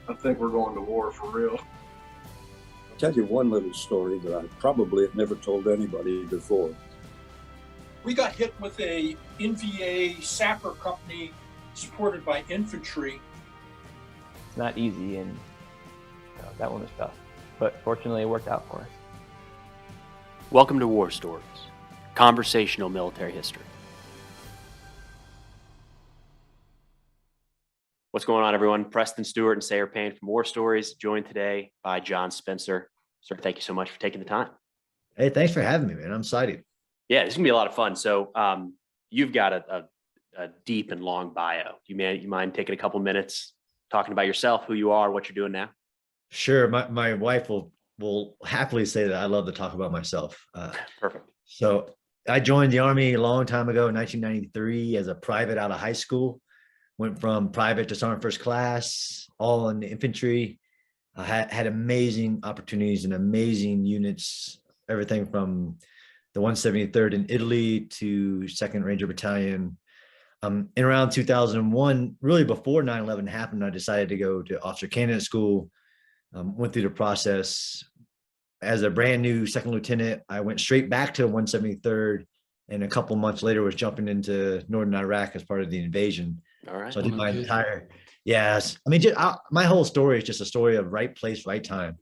I think we're going to war for real. I'll tell you one little story that I probably have never told anybody before. We got hit with a NVA sapper company supported by Infantry. It's not easy, and that one was tough, but fortunately it worked out for us. Welcome to War Stories, conversational military history. What's going on, everyone? Preston Stewart and Sayre Payne from War Stories, joined today by John Spencer. Sir, thank you so much for taking the time. Hey, thanks for having me, man. I'm excited. Yeah, this is gonna be a lot of fun. So you've got a deep and long bio. You mind taking a couple minutes talking about yourself, who you are, what you're doing now? Sure. My wife will happily say that I love to talk about myself. Perfect. So I joined the Army a long time ago in 1993 as a private out of high school. Went from private to sergeant first class, all in the infantry. I had amazing opportunities and amazing units, everything from the 173rd in Italy to 2nd Ranger Battalion. In around 2001, really before 9/11 happened, I decided to go to officer candidate school. Went through the process. As a brand new second lieutenant, I went straight back to 173rd, and a couple months later was jumping into northern Iraq as part of the invasion. All right. So I did my entire, yes. I mean, my whole story is just a story of right place, right time,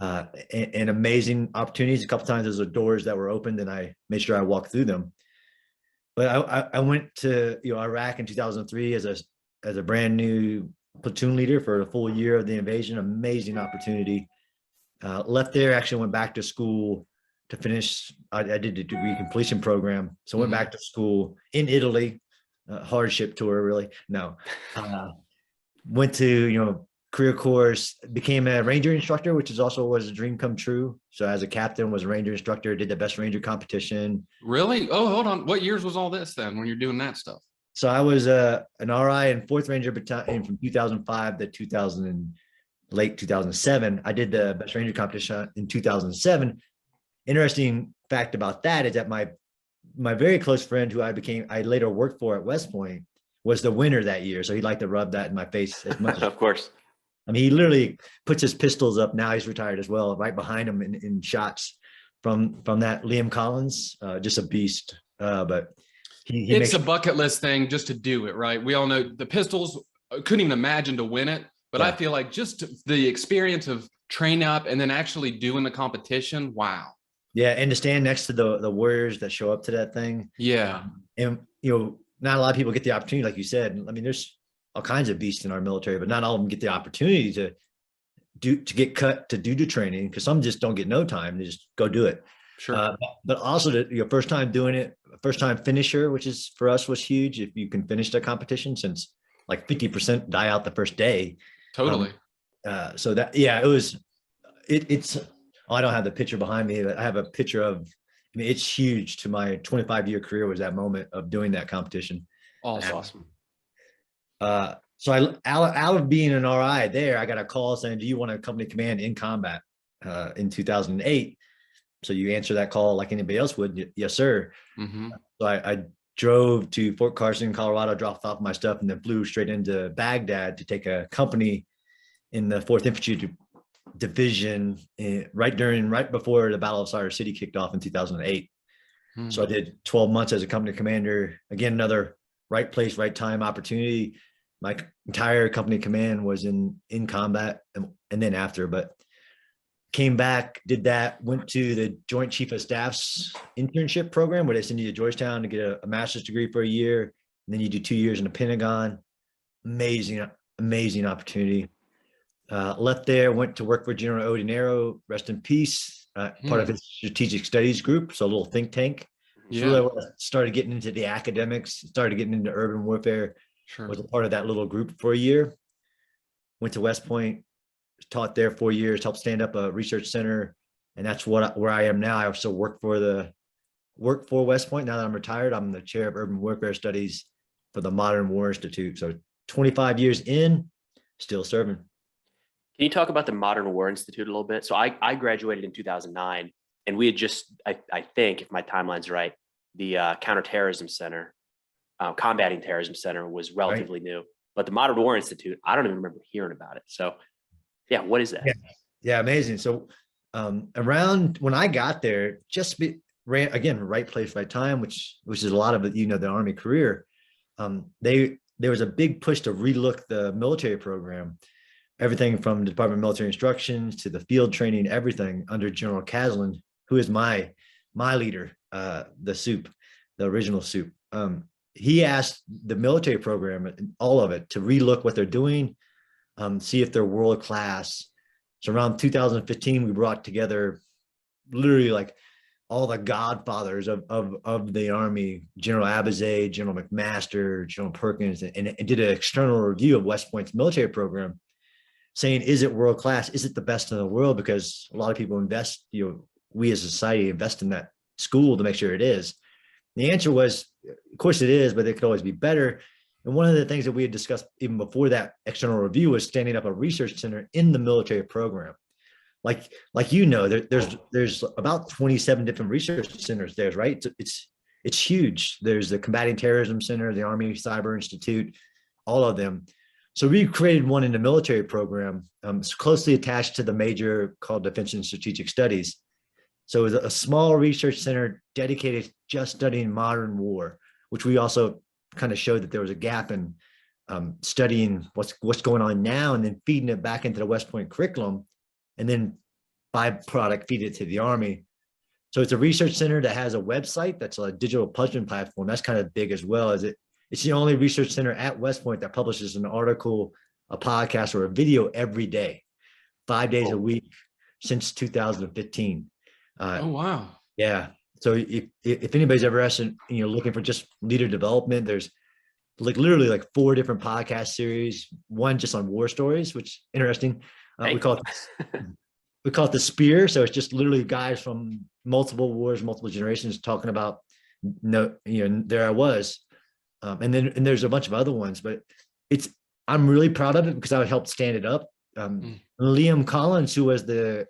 and amazing opportunities. A couple times there's doors that were opened, and I made sure I walked through them. But I went to Iraq in 2003 as a brand new platoon leader for a full year of the invasion. Amazing opportunity. Left there, actually went back to school to finish. I did the degree completion program, so went back to school in Italy. Hardship tour, really. No, went to career course, became a Ranger Instructor, which was a dream come true. So as a captain, was a Ranger Instructor, did the best Ranger competition. Really? Oh, hold on. What years was all this then when you're doing that stuff? So I was an RI in 4th Ranger Battalion from 2005 to late 2007. I did the best Ranger competition in 2007. Interesting fact about that is that my very close friend who I later worked for at West Point was the winner that year. So he liked to rub that in my face as much. Of course. I mean, he literally puts his pistols up. Now he's retired as well, right behind him in shots from that. Liam Collins, just a beast. But it's a bucket list thing just to do it, right? We all know the pistols, couldn't even imagine to win it. But yeah. I feel like just the experience of training up and then actually doing the competition. Wow. Yeah, and to stand next to the warriors that show up to that thing. Yeah. And, not a lot of people get the opportunity, like you said. I mean, there's all kinds of beasts in our military, but not all of them get the opportunity to get cut to do the training, because some just don't get no time. They just go do it. Sure. But also your first time doing it, first time finisher, which is for us was huge. If you can finish the competition, since like 50% die out the first day. Totally. So that, yeah, it's, I don't have the picture behind me, but I have a picture of, I mean, it's huge to my 25-year career was that moment of doing that competition. Oh, that's awesome. So out of being an RI there, I got a call saying, do you want a company command in combat in 2008? So you answer that call like anybody else would. Yes, sir. Mm-hmm. So I drove to Fort Carson, Colorado, dropped off my stuff, and then flew straight into Baghdad to take a company in the 4th Infantry Division right before the Battle of Sayre City kicked off in 2008. So I did 12 months as a company commander. Again, another right place, right time opportunity. My entire company command was in combat and then after, but came back, did that, went to the Joint Chief of Staff's internship program where they send you to Georgetown to get a master's degree for a year. And then you do 2 years in the Pentagon. Amazing opportunity. Left there, went to work for General Odinero, rest in peace, part of his strategic studies group, so a little think tank. Yeah. So really started getting into the academics, started getting into urban warfare. Sure. Was a part of that little group for a year. Went to West Point, taught there 4 years, helped stand up a research center, and that's where I am now. I still work for West Point. Now that I'm retired, I'm the chair of urban warfare studies for the Modern War Institute. So 25 years in, still serving. Can you talk about the Modern War Institute a little bit? So I graduated in 2009, and we had just, I think, if my timeline's right, the Counterterrorism Center, Combating Terrorism Center was relatively new. But the Modern War Institute, I don't even remember hearing about it. So yeah, what is that? Yeah, amazing. So around when I got there, ran again, right place, right time, which is a lot of it, the Army career. There was a big push to relook the military program, everything from the Department of Military Instruction to the field training, everything under General Caslin, who is my leader, the original soup. He asked the military program, all of it, to relook what they're doing, see if they're world class. So around 2015, we brought together literally like all the godfathers of the Army, General Abizay, General McMaster, General Perkins, and did an external review of West Point's military program, saying, is it world class? Is it the best in the world? Because a lot of people invest, we as a society invest in that school to make sure it is. The answer was, of course it is, but it could always be better. And one of the things that we had discussed even before that external review was standing up a research center in the military program. Like there's about 27 different research centers there, right? It's huge. There's the Combating Terrorism Center, the Army Cyber Institute, all of them. So we created one in the military program. It's closely attached to the major called Defense and Strategic Studies. So it was a small research center dedicated just studying modern war, which we also kind of showed that there was a gap in studying what's going on now and then feeding it back into the West Point curriculum, and then byproduct feed it to the Army. So it's a research center that has a website that's a digital publishing platform. That's kind of big as well. It's the only research center at West Point that publishes an article, a podcast, or a video every day, 5 days a week since 2015. Oh, wow. Yeah. So if anybody's ever interested, looking for just leader development, there's literally 4 different podcast series, one just on war stories, which is interesting. We call it the Spear. So it's just literally guys from multiple wars, multiple generations talking about, there I was. And there's a bunch of other ones, but I'm really proud of it because I helped stand it up. Liam Collins, who was the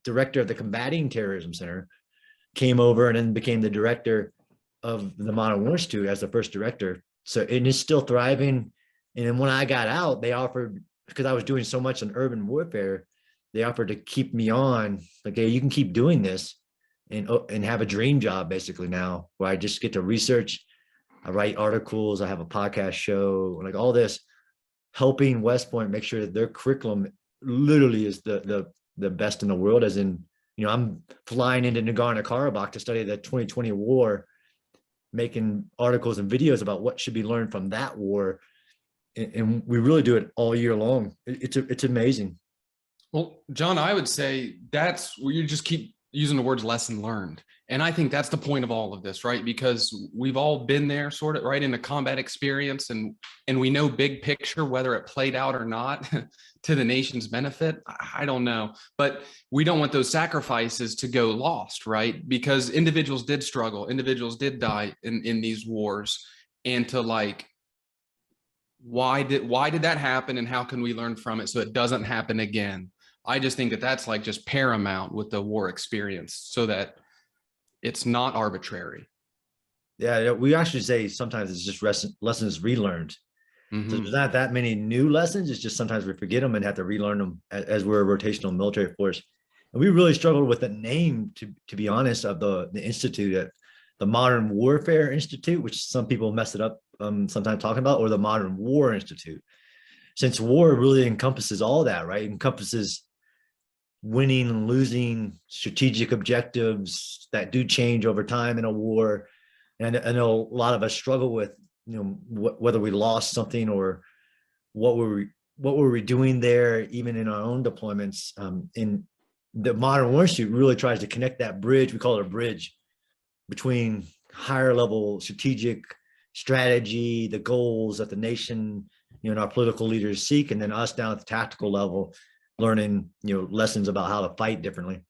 director of the Combating Terrorism Center, came over and then became the director of the Modern War Institute as the first director. So it is still thriving. And then when I got out, they offered, because I was doing so much on urban warfare, they offered to keep me on. Like, hey, you can keep doing this and have a dream job basically now, where I just get to research. I write articles. I have a podcast show, like all this, helping West Point make sure that their curriculum literally is the best in the world. As in, I'm flying into Nagorno-Karabakh to study the 2020 war, making articles and videos about what should be learned from that war. And we really do it all year long. It's amazing. Well, John, I would say that's where you just keep using the words lesson learned. And I think that's the point of all of this, right? Because we've all been there sort of, right, in a combat experience, and we know big picture, whether it played out or not to the nation's benefit. I don't know, but we don't want those sacrifices to go lost, right? Because individuals did struggle, individuals did die in these wars, and to why did that happen, and how can we learn from it so it doesn't happen again? I just think that that's just paramount with the war experience, so that it's not arbitrary. Yeah, we actually say sometimes it's just lessons relearned. Mm-hmm. So there's not that many new lessons. It's just sometimes we forget them and have to relearn them as we're a rotational military force. And we really struggled with the name, to be honest, of the institute, the Modern Warfare Institute, which some people mess it up sometimes talking about, or the Modern War Institute. Since war really encompasses all that, right? It encompasses winning and losing, strategic objectives that do change over time in a war. And I know a lot of us struggle with, whether we lost something or what were we doing there, even in our own deployments. In the Modern War Institute really tries to connect that bridge. We call it a bridge between higher level strategic strategy, the goals that the nation, and our political leaders seek, and then us down at the tactical level, learning, lessons about how to fight differently.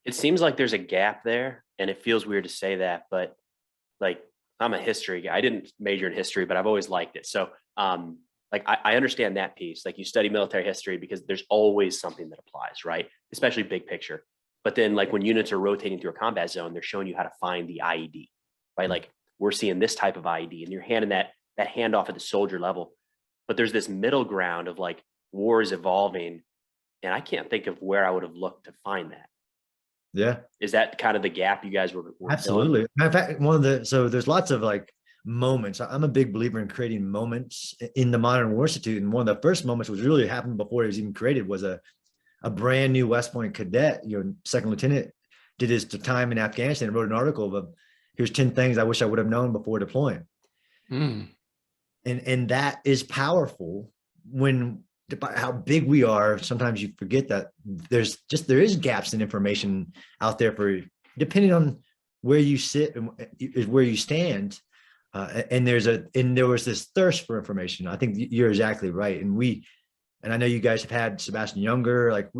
It seems like there's a gap there, and it feels weird to say that, but I'm a history guy. I didn't major in history, but I've always liked it. So I understand that piece. You study military history because there's always something that applies, right? Especially big picture. But then when units are rotating through a combat zone, they're showing you how to find the IED, right? We're seeing this type of IED, and you're handing that handoff at the soldier level. but there's this middle ground of like war is evolving, and I can't think of where I would have looked to find that. Yeah, Is that kind of the gap you guys were absolutely. filling? Matter of fact, so there's lots of like moments. I'm a big believer in creating moments in the Modern War Institute. And one of the first moments was really happened before it was even created was a brand new West Point cadet, second lieutenant, did his time in Afghanistan and wrote an article of here's 10 things I wish I would have known before deploying. And that is powerful when how big we are. Sometimes you forget that there is gaps in information out there for depending on where you sit and is where you stand. And there was this thirst for information. I think you're exactly right. And I know you guys have had Sebastian Younger, like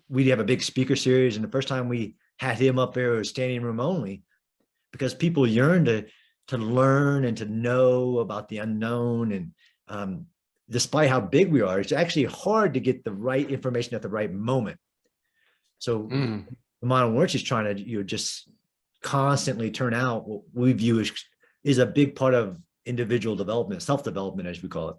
we have a big speaker series. And the first time we had him up there, it was standing room only because people yearn to learn and to know about the unknown. And despite how big we are, it's actually hard to get the right information at the right moment. So the Modern War is trying to just constantly turn out what we view is a big part of individual development, self-development, as we call it.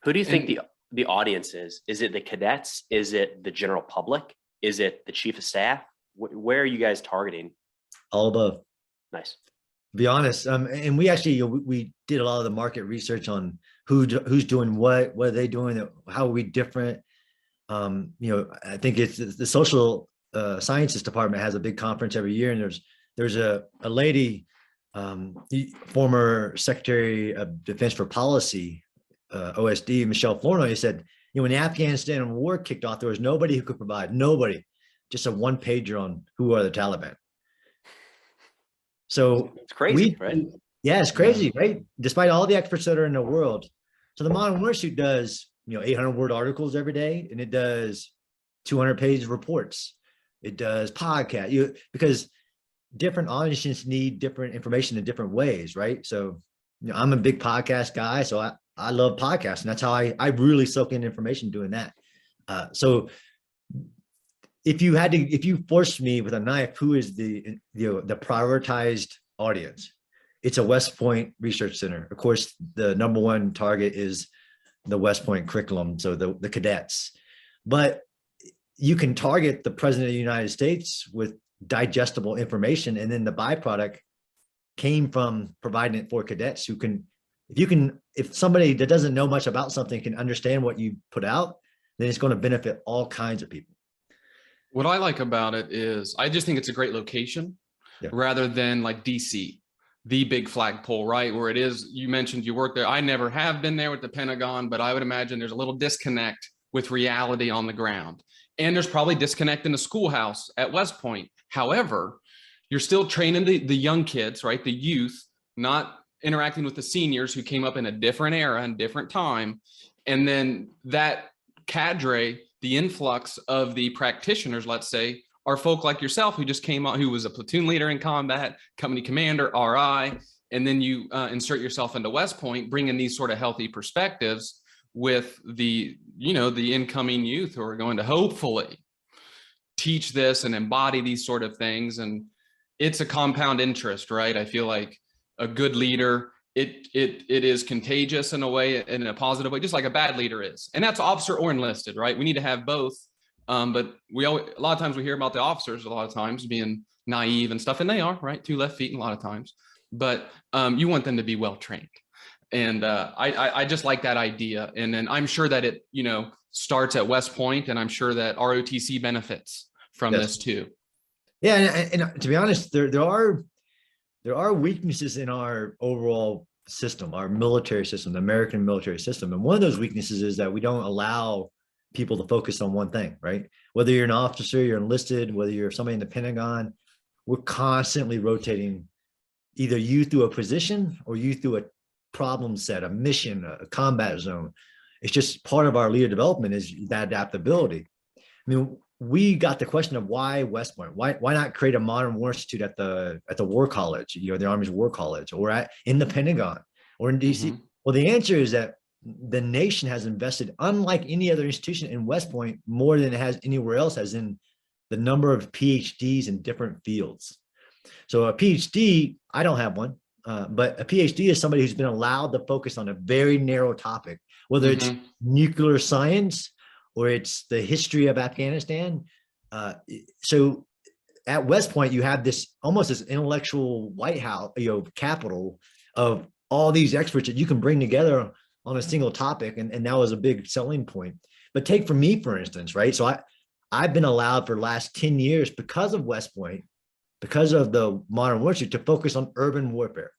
Who do you think the audience is? Is it the cadets? Is it the general public? Is it the chief of staff? Where are you guys targeting? All above. Nice. To be honest, and we actually we did a lot of the market research on who's doing what are they doing, how are we different. I think it's the social sciences department has a big conference every year, and there's a lady, former Secretary of Defense for Policy, OSD, Michelle Flournoy, said, when the Afghanistan war kicked off, there was nobody who could provide, just a one pager on who are the Taliban. So it's crazy, right? Yeah, it's crazy, right? Despite all the experts that are in the world. So the Modern War Institute does, 800-word articles every day, and it does 200-page reports. It does podcast, because different audiences need different information in different ways, right? So I'm a big podcast guy, so I love podcasts, and that's how I really soak in information doing that. So if you forced me with a knife, who is the prioritized audience? It's a West Point Research Center. Of course, the number one target is the West Point curriculum, so the cadets. But you can target the President of the United States with digestible information, and then the byproduct came from providing it for cadets who can, if somebody that doesn't know much about something can understand what you put out, then it's going to benefit all kinds of people. What I like about it is I just think it's a great location rather than like DC, the big flagpole, right? Where it is, you mentioned you work there. I never have been there with the Pentagon, but I would imagine there's a little disconnect with reality on the ground. And there's probably disconnect in the schoolhouse at West Point. However, you're still training the young kids, right? The youth, not interacting with the seniors who came up in a different era and different time. And then that cadre, the influx of the practitioners, let's say, are folk like yourself who just came out, who was a platoon leader in combat, company commander, RI, and then you insert yourself into West Point, bringing these sort of healthy perspectives with the incoming youth who are going to hopefully teach this and embody these sort of things. And it's a compound interest, right? I feel like a good leader, it is contagious in a way, in a positive way, just like a bad leader is. And that's officer or enlisted, right? We need to have both. But a lot of times we hear about the officers a lot of times being naive and stuff, and they are, right? 2 left feet a lot of times, but you want them to be well-trained. And I just like that idea. And then I'm sure that it, starts at West Point, and I'm sure that ROTC benefits from this too. Yeah. And to be honest, there are weaknesses in our overall system, our military system, the American military system. And one of those weaknesses is that we don't allow people to focus on one thing, right? Whether you're an officer, you're enlisted, whether you're somebody in the Pentagon, we're constantly rotating either you through a position or you through a problem set, a mission, a combat zone. It's just part of our leader development is that adaptability. I mean, we got the question of why West Point? Why not create a Modern War Institute at the War College, the Army's War College, or in the Pentagon or in DC? Mm-hmm. Well, the answer is that the nation has invested, unlike any other institution, in West Point more than it has anywhere else, as in the number of PhDs in different fields. So a PhD, I don't have one, but a PhD is somebody who's been allowed to focus on a very narrow topic whether it's nuclear science or it's the history of Afghanistan. So at West Point, you have this almost this intellectual White House, capital of all these experts that you can bring together on a single topic. And that was a big selling point. But take for me, for instance, right? So I've been allowed for the last 10 years because of West Point, because of the modern warfare, to focus on urban warfare.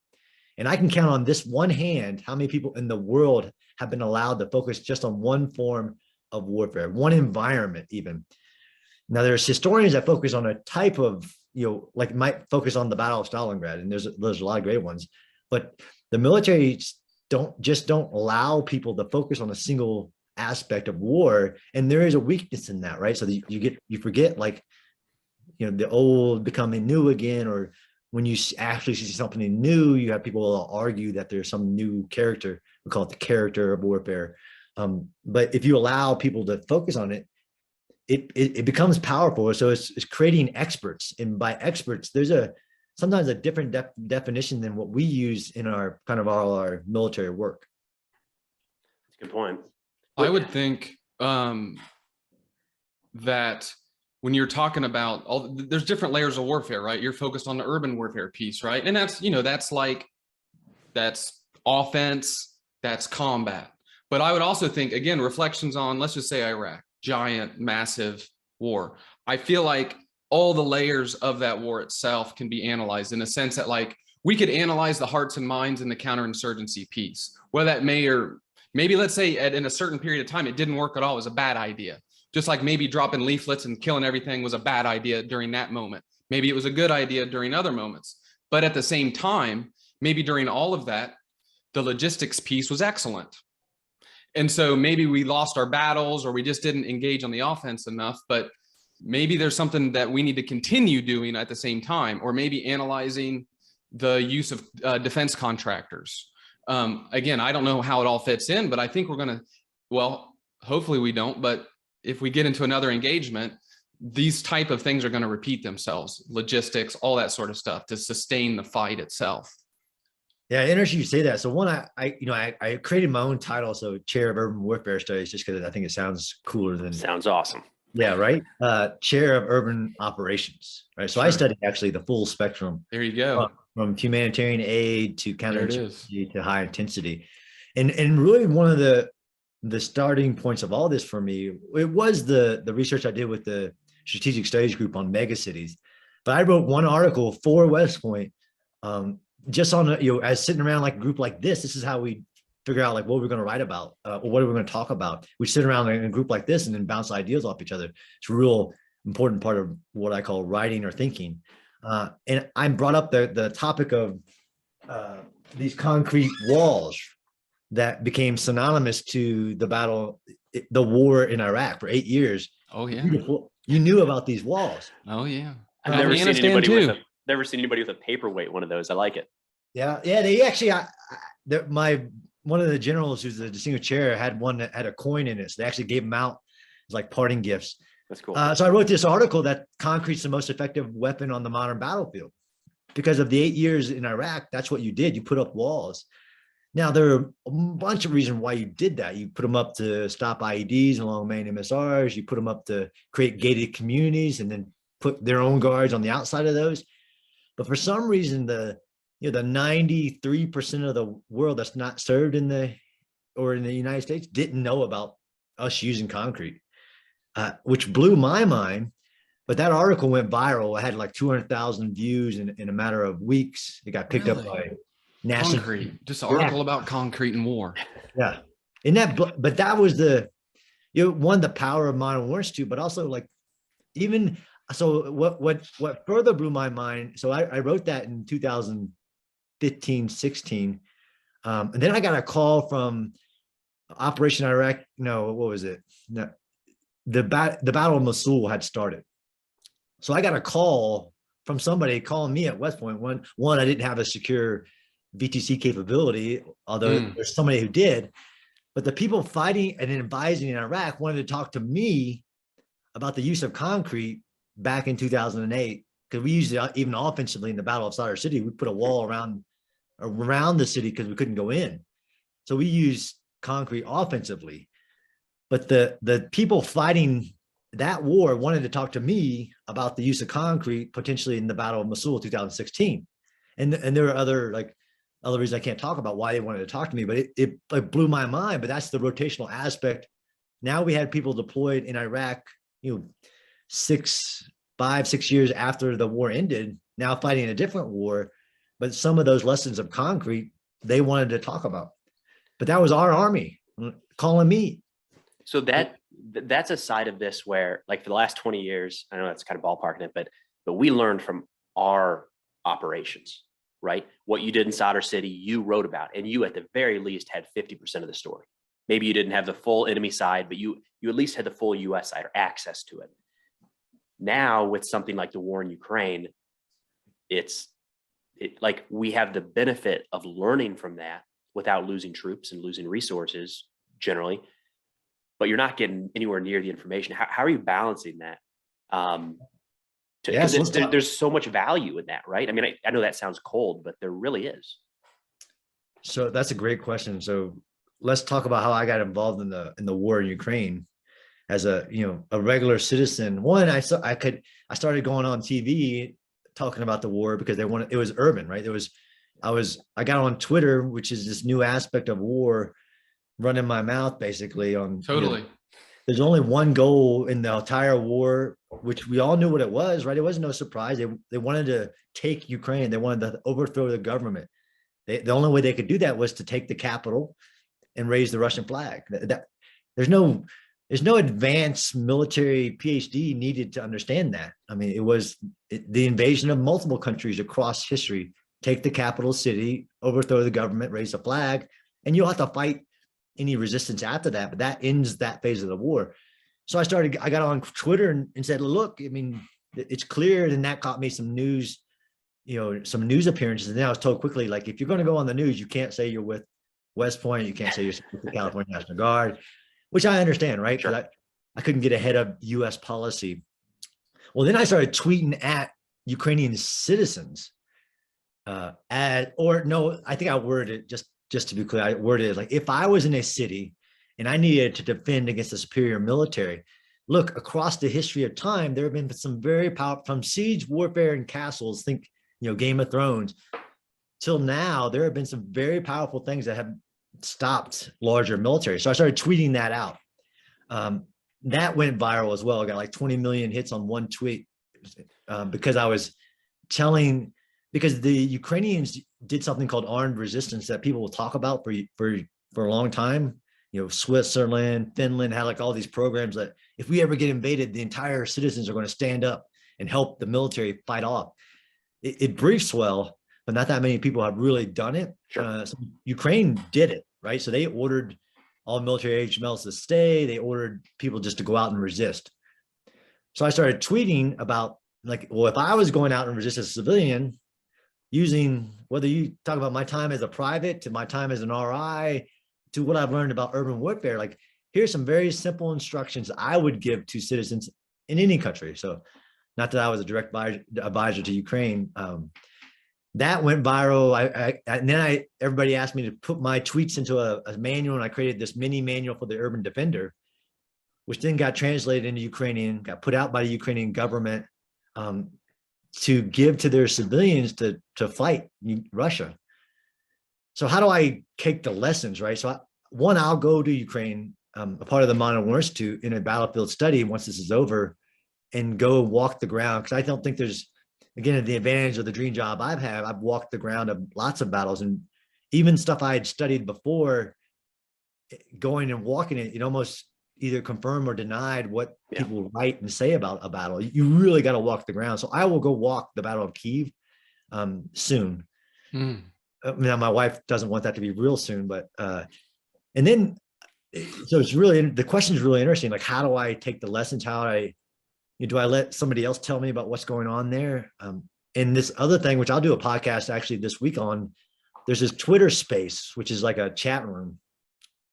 And I can count on this one hand how many people in the world have been allowed to focus just on one form of warfare, one environment even. Now, there's historians that focus on a type of, like might focus on the Battle of Stalingrad, and there's a lot of great ones. But the military don't allow people to focus on a single aspect of war, and there is a weakness in that, right? So you forget, like, the old becoming new again, or when you actually see something new, you have people argue that there's some new character. We call it the character of warfare. But if you allow people to focus on it, it becomes powerful. So it's creating experts, and by experts, there's sometimes a different definition than what we use in our kind of our military work. That's a good point. I would think that when you're talking about there's different layers of warfare, right? You're focused on the urban warfare piece, right? And that's offense, that's combat. But I would also think, again, reflections on, let's just say Iraq, giant, massive war. I feel like all the layers of that war itself can be analyzed in a sense that, like, we could analyze the hearts and minds in the counterinsurgency piece. Well, that maybe let's say in a certain period of time, it didn't work at all. It was a bad idea. Just like maybe dropping leaflets and killing everything was a bad idea during that moment. Maybe it was a good idea during other moments. But at the same time, maybe during all of that, the logistics piece was excellent. And so maybe we lost our battles, or we just didn't engage on the offense enough, but maybe there's something that we need to continue doing at the same time, or maybe analyzing the use of defense contractors. Again, I don't know how it all fits in, but I think we're going to, well, hopefully we don't, but if we get into another engagement, these type of things are going to repeat themselves, logistics, all that sort of stuff to sustain the fight itself. Yeah, interesting you say that. So one, I created my own title, so Chair of Urban Warfare Studies, just because I think it sounds cooler than. Sounds awesome. Yeah, right. Chair of Urban Operations, right? So I study actually the full spectrum. There you go. From humanitarian aid to counterinsurgency to high intensity, and really one of the starting points of all this for me, it was the research I did with the Strategic Studies Group on megacities. But I wrote one article for West Point, just on as sitting around like a group like this is how we figure out like what we're going to write about, or what are we going to talk about. We sit around in a group like this and then bounce ideas off each other. It's a real important part of what I call writing or thinking. And I brought up the topic of these concrete walls that became synonymous to the war in Iraq for 8 years. Oh yeah. You knew about these walls. Oh yeah. I've never seen anybody with a paperweight one of those. I like it. Yeah. They actually, one of the generals who's the distinguished chair had one that had a coin in it. So they actually gave them out as like parting gifts. That's cool. So I wrote this article that concrete's the most effective weapon on the modern battlefield. Because of the 8 years in Iraq, that's what you did. You put up walls. Now, there are a bunch of reasons why you did that. You put them up to stop IEDs along main MSRs. You put them up to create gated communities and then put their own guards on the outside of those. But for some reason, the 93% of the world that's not served in the United States didn't know about us using concrete, which blew my mind. But that article went viral. It had like 200,000 views in a matter of weeks. It got picked up by national. Concrete, just an article about concrete and war. Yeah, but that was the power of modern war institute, but also like even so what further blew my mind. So I wrote that in 2015, 16, and then I got a call from Operation Iraq. No, what was it? No, the Battle of Mosul had started. So I got a call from somebody calling me at West Point. One, I didn't have a secure VTC capability, although there's somebody who did. But the people fighting and advising in Iraq wanted to talk to me about the use of concrete back in 2008, because we used it even offensively in the Battle of Sayre City. We put a wall around the city because we couldn't go in. So we used concrete offensively. But the people fighting that war wanted to talk to me about the use of concrete potentially in the Battle of Mosul 2016. And there were other reasons I can't talk about why they wanted to talk to me, but it blew my mind. But that's the rotational aspect. Now we had people deployed in Iraq, 5-6 years after the war ended, now fighting a different war. But some of those lessons of concrete, they wanted to talk about. But that was our Army calling me. So that's a side of this where, like, for the last 20 years, I know that's kind of ballparking it, but we learned from our operations, right? What you did in Sadr City, you wrote about, and you at the very least had 50% of the story. Maybe you didn't have the full enemy side, but you at least had the full US side or access to it. Now with something like the war in Ukraine, it's like we have the benefit of learning from that without losing troops and losing resources generally, but you're not getting anywhere near the information. How are you balancing that? There's so much value in that, right? I mean, I know that sounds cold, but there really is. So that's a great question. So let's talk about how I got involved in the war in Ukraine as a regular citizen. One, I started going on TV talking about the war because it was urban, right? I got on Twitter, which is this new aspect of war, running my mouth basically on Totally. There's only one goal in the entire war, which we all knew what it was, right? It wasn't no surprise. They wanted to take Ukraine. They wanted to overthrow the government. The only way they could do that was to take the capital and raise the Russian flag. There's no advanced military PhD needed to understand that. I mean, it was the invasion of multiple countries across history. Take the capital city, overthrow the government, raise the flag, and you'll have to fight any resistance after that, but that ends that phase of the war. So I got on Twitter and said, look, I mean, it's clear, and that caught me some news, some news appearances. And then I was told quickly, like, if you're going to go on the news, you can't say you're with West Point, you can't say you're with the California National Guard, which I understand, right? Sure. But I couldn't get ahead of US policy. Well, then I started tweeting at Ukrainian citizens, I think I worded it just to be clear, I worded it like, if I was in a city and I needed to defend against a superior military, look, across the history of time, there have been some very powerful, from siege warfare and castles, think, Game of Thrones, till now, there have been some very powerful things that have stopped larger military. So I started tweeting that out. That went viral as well. I got like 20 million hits on one tweet because I was because the Ukrainians did something called armed resistance that people will talk about for a long time. Switzerland, Finland had like all these programs that if we ever get invaded, the entire citizens are going to stand up and help the military fight off. It briefs well, but not that many people have really done it. Sure. So Ukraine did it, right? So they ordered all military age males to stay. They ordered people just to go out and resist. So I started tweeting about like, well, if I was going out and resist as a civilian, using whether you talk about my time as a private to my time as an RI to what I've learned about urban warfare, like here's some very simple instructions I would give to citizens in any country. So not that I was a direct advisor to Ukraine. That went viral. And then everybody asked me to put my tweets into a manual, and I created this mini manual for the urban defender, which then got translated into Ukrainian, got put out by the Ukrainian government to give to their civilians to fight Russia. So how do I take the lessons, right? So I'll go to Ukraine, a part of the Modern War Institute, in a battlefield study once this is over, and go walk the ground. Because I don't think there's, again, the advantage of the dream job I've walked the ground of lots of battles, and even stuff I had studied before, going and walking it almost either confirm or denied what people write and say about a battle. You really got to walk the ground. So I will go walk the Battle of Kyiv soon. Now my wife doesn't want that to be real soon, but and then so it's really, the question is really interesting. Like, how do I take the lessons? Do I let somebody else tell me about what's going on there? And this other thing, which I'll do a podcast actually this week on, there's this Twitter space, which is like a chat room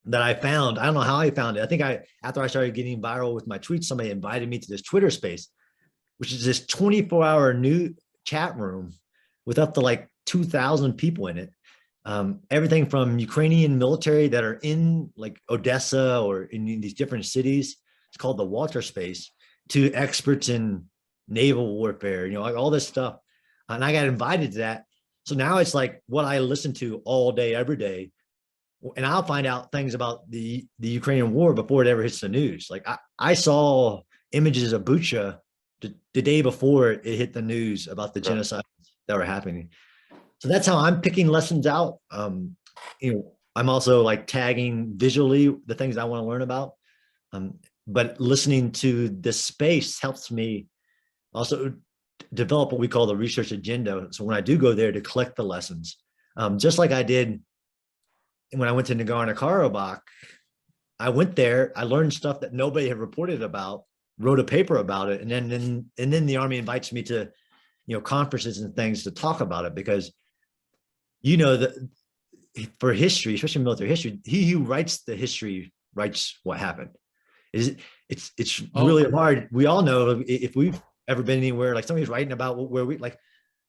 that I found. I don't know how I found it. I think after I started getting viral with my tweets, somebody invited me to this Twitter space, which is this 24-hour new chat room with up to like 2,000 people in it, everything from Ukrainian military that are in like Odessa or in these different cities. It's called the Water Space, to experts in naval warfare, like all this stuff. And I got invited to that. So now it's like what I listen to all day, every day. And I'll find out things about the Ukrainian war before it ever hits the news. Like I saw images of Bucha the day before it hit the news about the genocides that were happening. So that's how I'm picking lessons out. I'm also like tagging visually the things I want to learn about. But listening to this space helps me also develop what we call the research agenda. So when I do go there to collect the lessons, just like I did when I went to Nagorno-Karabakh, I went there, I learned stuff that nobody had reported about, wrote a paper about it. And then the Army invites me to, conferences and things to talk about it, because, that for history, especially military history, he who writes the history writes what happened. It's really hard. We all know if we've ever been anywhere, like somebody's writing about where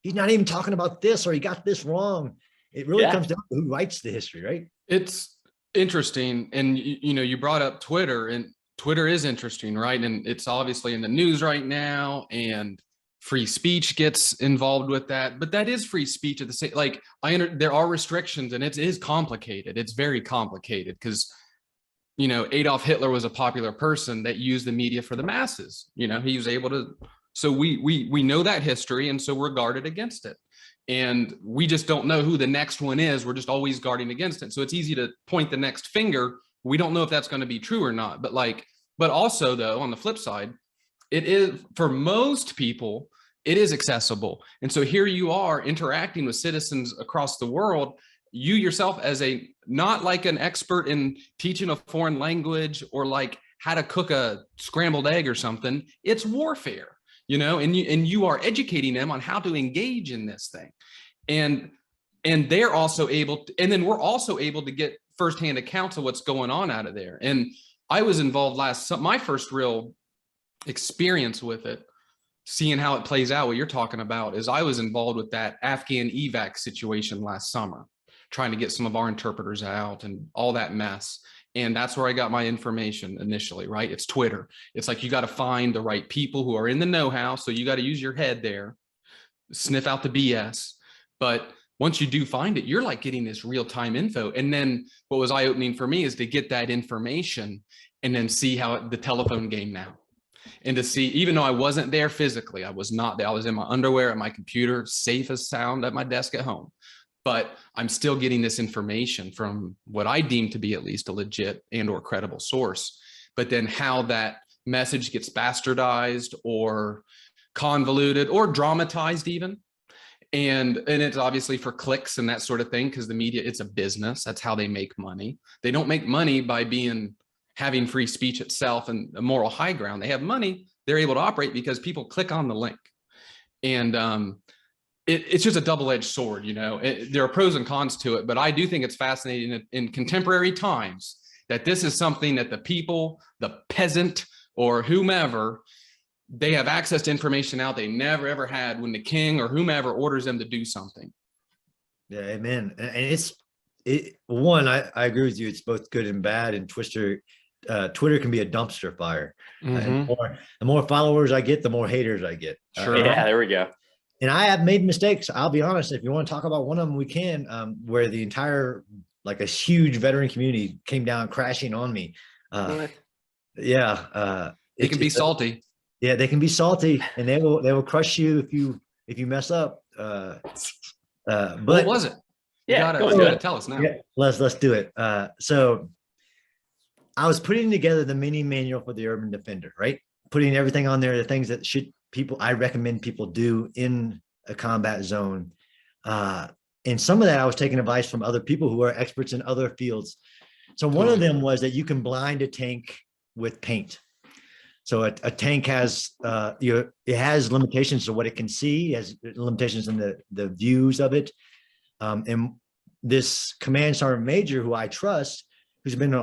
he's not even talking about this, or he got this wrong. It really comes down to who writes the history, right? It's interesting. And, you brought up Twitter, and Twitter is interesting, right? And it's obviously in the news right now, and free speech gets involved with that. But that is free speech at the same, there are restrictions, and it is complicated. It's very complicated because, Adolf Hitler was a popular person that used the media for the masses. He was able to, so we know that history, and so we're guarded against it. And we just don't know who the next one is. We're just always guarding against it. So it's easy to point the next finger. We don't know if that's going to be true or not. But also though, on the flip side, it is, for most people, it is accessible. And so here you are interacting with citizens across the world. You yourself, as not like an expert in teaching a foreign language or like how to cook a scrambled egg or something, it's warfare. And you are educating them on how to engage in this thing. And they're also able to, and then we're also able to get firsthand accounts of what's going on out of there. And I was involved my first real experience with it, seeing how it plays out, what you're talking about, is I was involved with that Afghan evac situation last summer, trying to get some of our interpreters out and all that mess. And that's where I got my information initially, right? It's Twitter. It's like, you got to find the right people who are in the know-how. So you got to use your head there, sniff out the BS. But once you do find it, you're like getting this real-time info. And then what was eye-opening for me is to get that information and then see how the telephone game now. And to see, even though I wasn't there physically, I was not there. I was in my underwear at my computer, safe as sound at my desk at home. But I'm still getting this information from what I deem to be at least a legit and or credible source. But then how that message gets bastardized or convoluted or dramatized even. And it's obviously for clicks and that sort of thing, because the media, it's a business. That's how they make money. They don't make money by having free speech itself and a moral high ground. They have money. They're able to operate because people click on the link. And it's just a double-edged sword, there are pros and cons to it, but I do think it's fascinating in contemporary times that this is something that the people, the peasant or whomever, they have access to information now they never ever had when the king or whomever orders them to do something. Yeah, amen. And I agree with you. It's both good and bad. And Twitter can be a dumpster fire. Mm-hmm. The more followers I get, the more haters I get. Sure. Yeah, there we go. And I have made mistakes. I'll be honest. If you want to talk about one of them, we can, where the entire, like a huge veteran community came down crashing on me. Yeah. It can be salty. Yeah, they can be salty, and they will crush you if you mess up. But what was it? You gotta tell us now. Yeah, let's do it. So I was putting together the mini manual for the urban defender, right? Putting everything on there, the things that I recommend people do in a combat zone. And some of that I was taking advice from other people who are experts in other fields. So one of them was that you can blind a tank with paint. So a tank has it has limitations to what it can see, it has limitations in the views of it. And this command sergeant major, who I trust, who's been an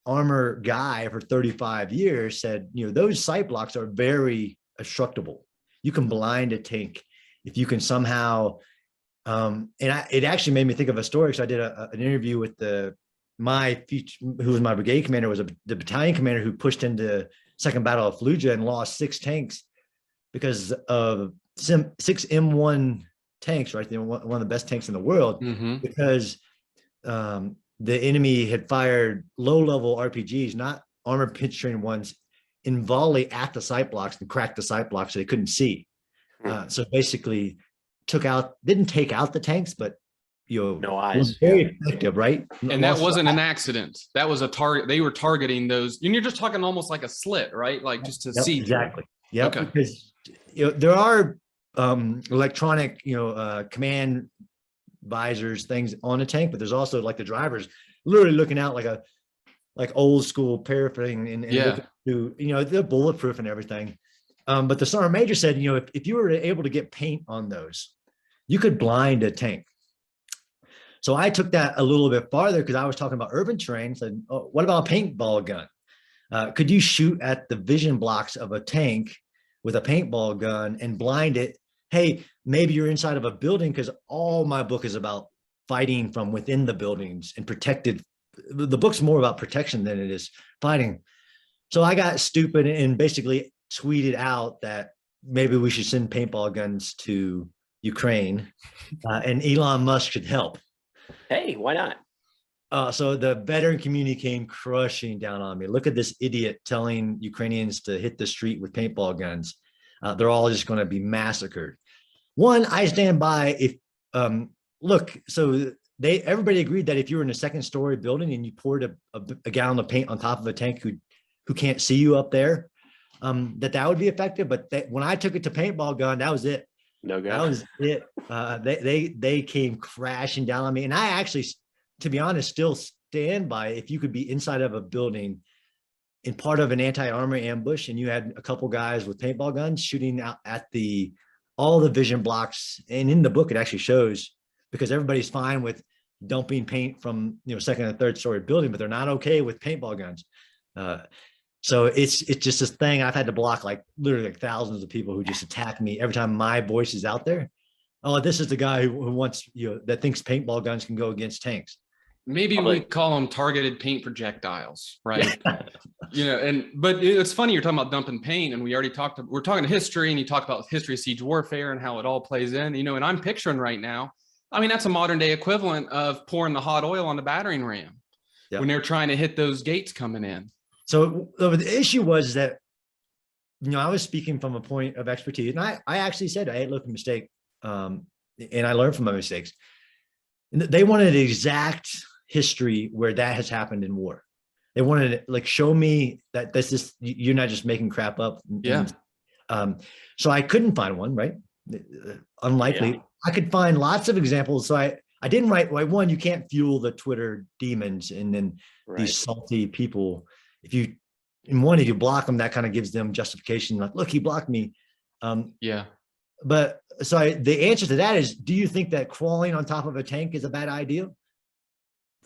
armor guy for 35 years, said, those sight blocks are very destructible. You can blind a tank if you can somehow It actually made me think of a story. So I did an interview with who was my brigade commander, was the battalion commander who pushed into Second Battle of Fallujah and lost 6 tanks because of 6 M1 tanks, right? They're one of the best tanks in the world, because the enemy had fired low-level RPGs, not armored penetrating ones, in volley at the sight blocks and cracked the sight blocks so they couldn't see. So basically didn't take out the tanks, but No eyes. very effective, right? And that wasn't an accident. That was a target. They were targeting those, and you're just talking almost like a slit, right? Like just to see. Exactly. Yeah. Okay. Because there are electronic, command visors, things on a tank, but there's also like the drivers literally looking out like old school paraffin and looking through, they're bulletproof and everything. But the sergeant major said, if you were able to get paint on those, you could blind a tank. So I took that a little bit farther because I was talking about urban terrain. Said, oh, what about a paintball gun? Could you shoot at the vision blocks of a tank with a paintball gun and blind it? Hey, maybe you're inside of a building, because all my book is about fighting from within the buildings and protected. The book's more about protection than it is fighting. So I got stupid and basically tweeted out that maybe we should send paintball guns to Ukraine, and Elon Musk should help. Hey, why not? So the veteran community came crushing down on me. Look at this idiot telling Ukrainians to hit the street with paintball guns. They're all just going to be massacred. One, I stand by. If so everybody agreed that if you were in a 2nd-story building and you poured a gallon of paint on top of a tank who can't see you up there, that would be effective. But when I took it to paintball gun, that was it. No go. That was it. They came crashing down on me, and I actually, to be honest, still stand by, if you could be inside of a building in part of an anti-armor ambush and you had a couple guys with paintball guns shooting out at all the vision blocks, and in the book it actually shows, because everybody's fine with dumping paint from 2nd and 3rd-story building, but they're not okay with paintball guns. So it's just this thing. I've had to block literally thousands of people who just attack me every time my voice is out there. Oh, this is the guy who wants, that thinks paintball guns can go against tanks. Maybe we call them targeted paint projectiles, right? But it's funny you're talking about dumping paint, and we're talking history, and you talk about history of siege warfare and how it all plays in, and I'm picturing right now, I mean, that's a modern day equivalent of pouring the hot oil on the battering ram when they're trying to hit those gates coming in. So the issue was that, I was speaking from a point of expertise, and I actually said I had looked at a mistake, and I learned from my mistakes. And they wanted exact history where that has happened in war. They wanted to show me that you're not just making crap up. Yeah. So I couldn't find one, right? Unlikely. Yeah. I could find lots of examples. So I didn't write, one, you can't fuel the Twitter demons and then these salty people. If you block them, that kind of gives them justification. Like, look, he blocked me. But so the answer to that is, do you think that crawling on top of a tank is a bad idea?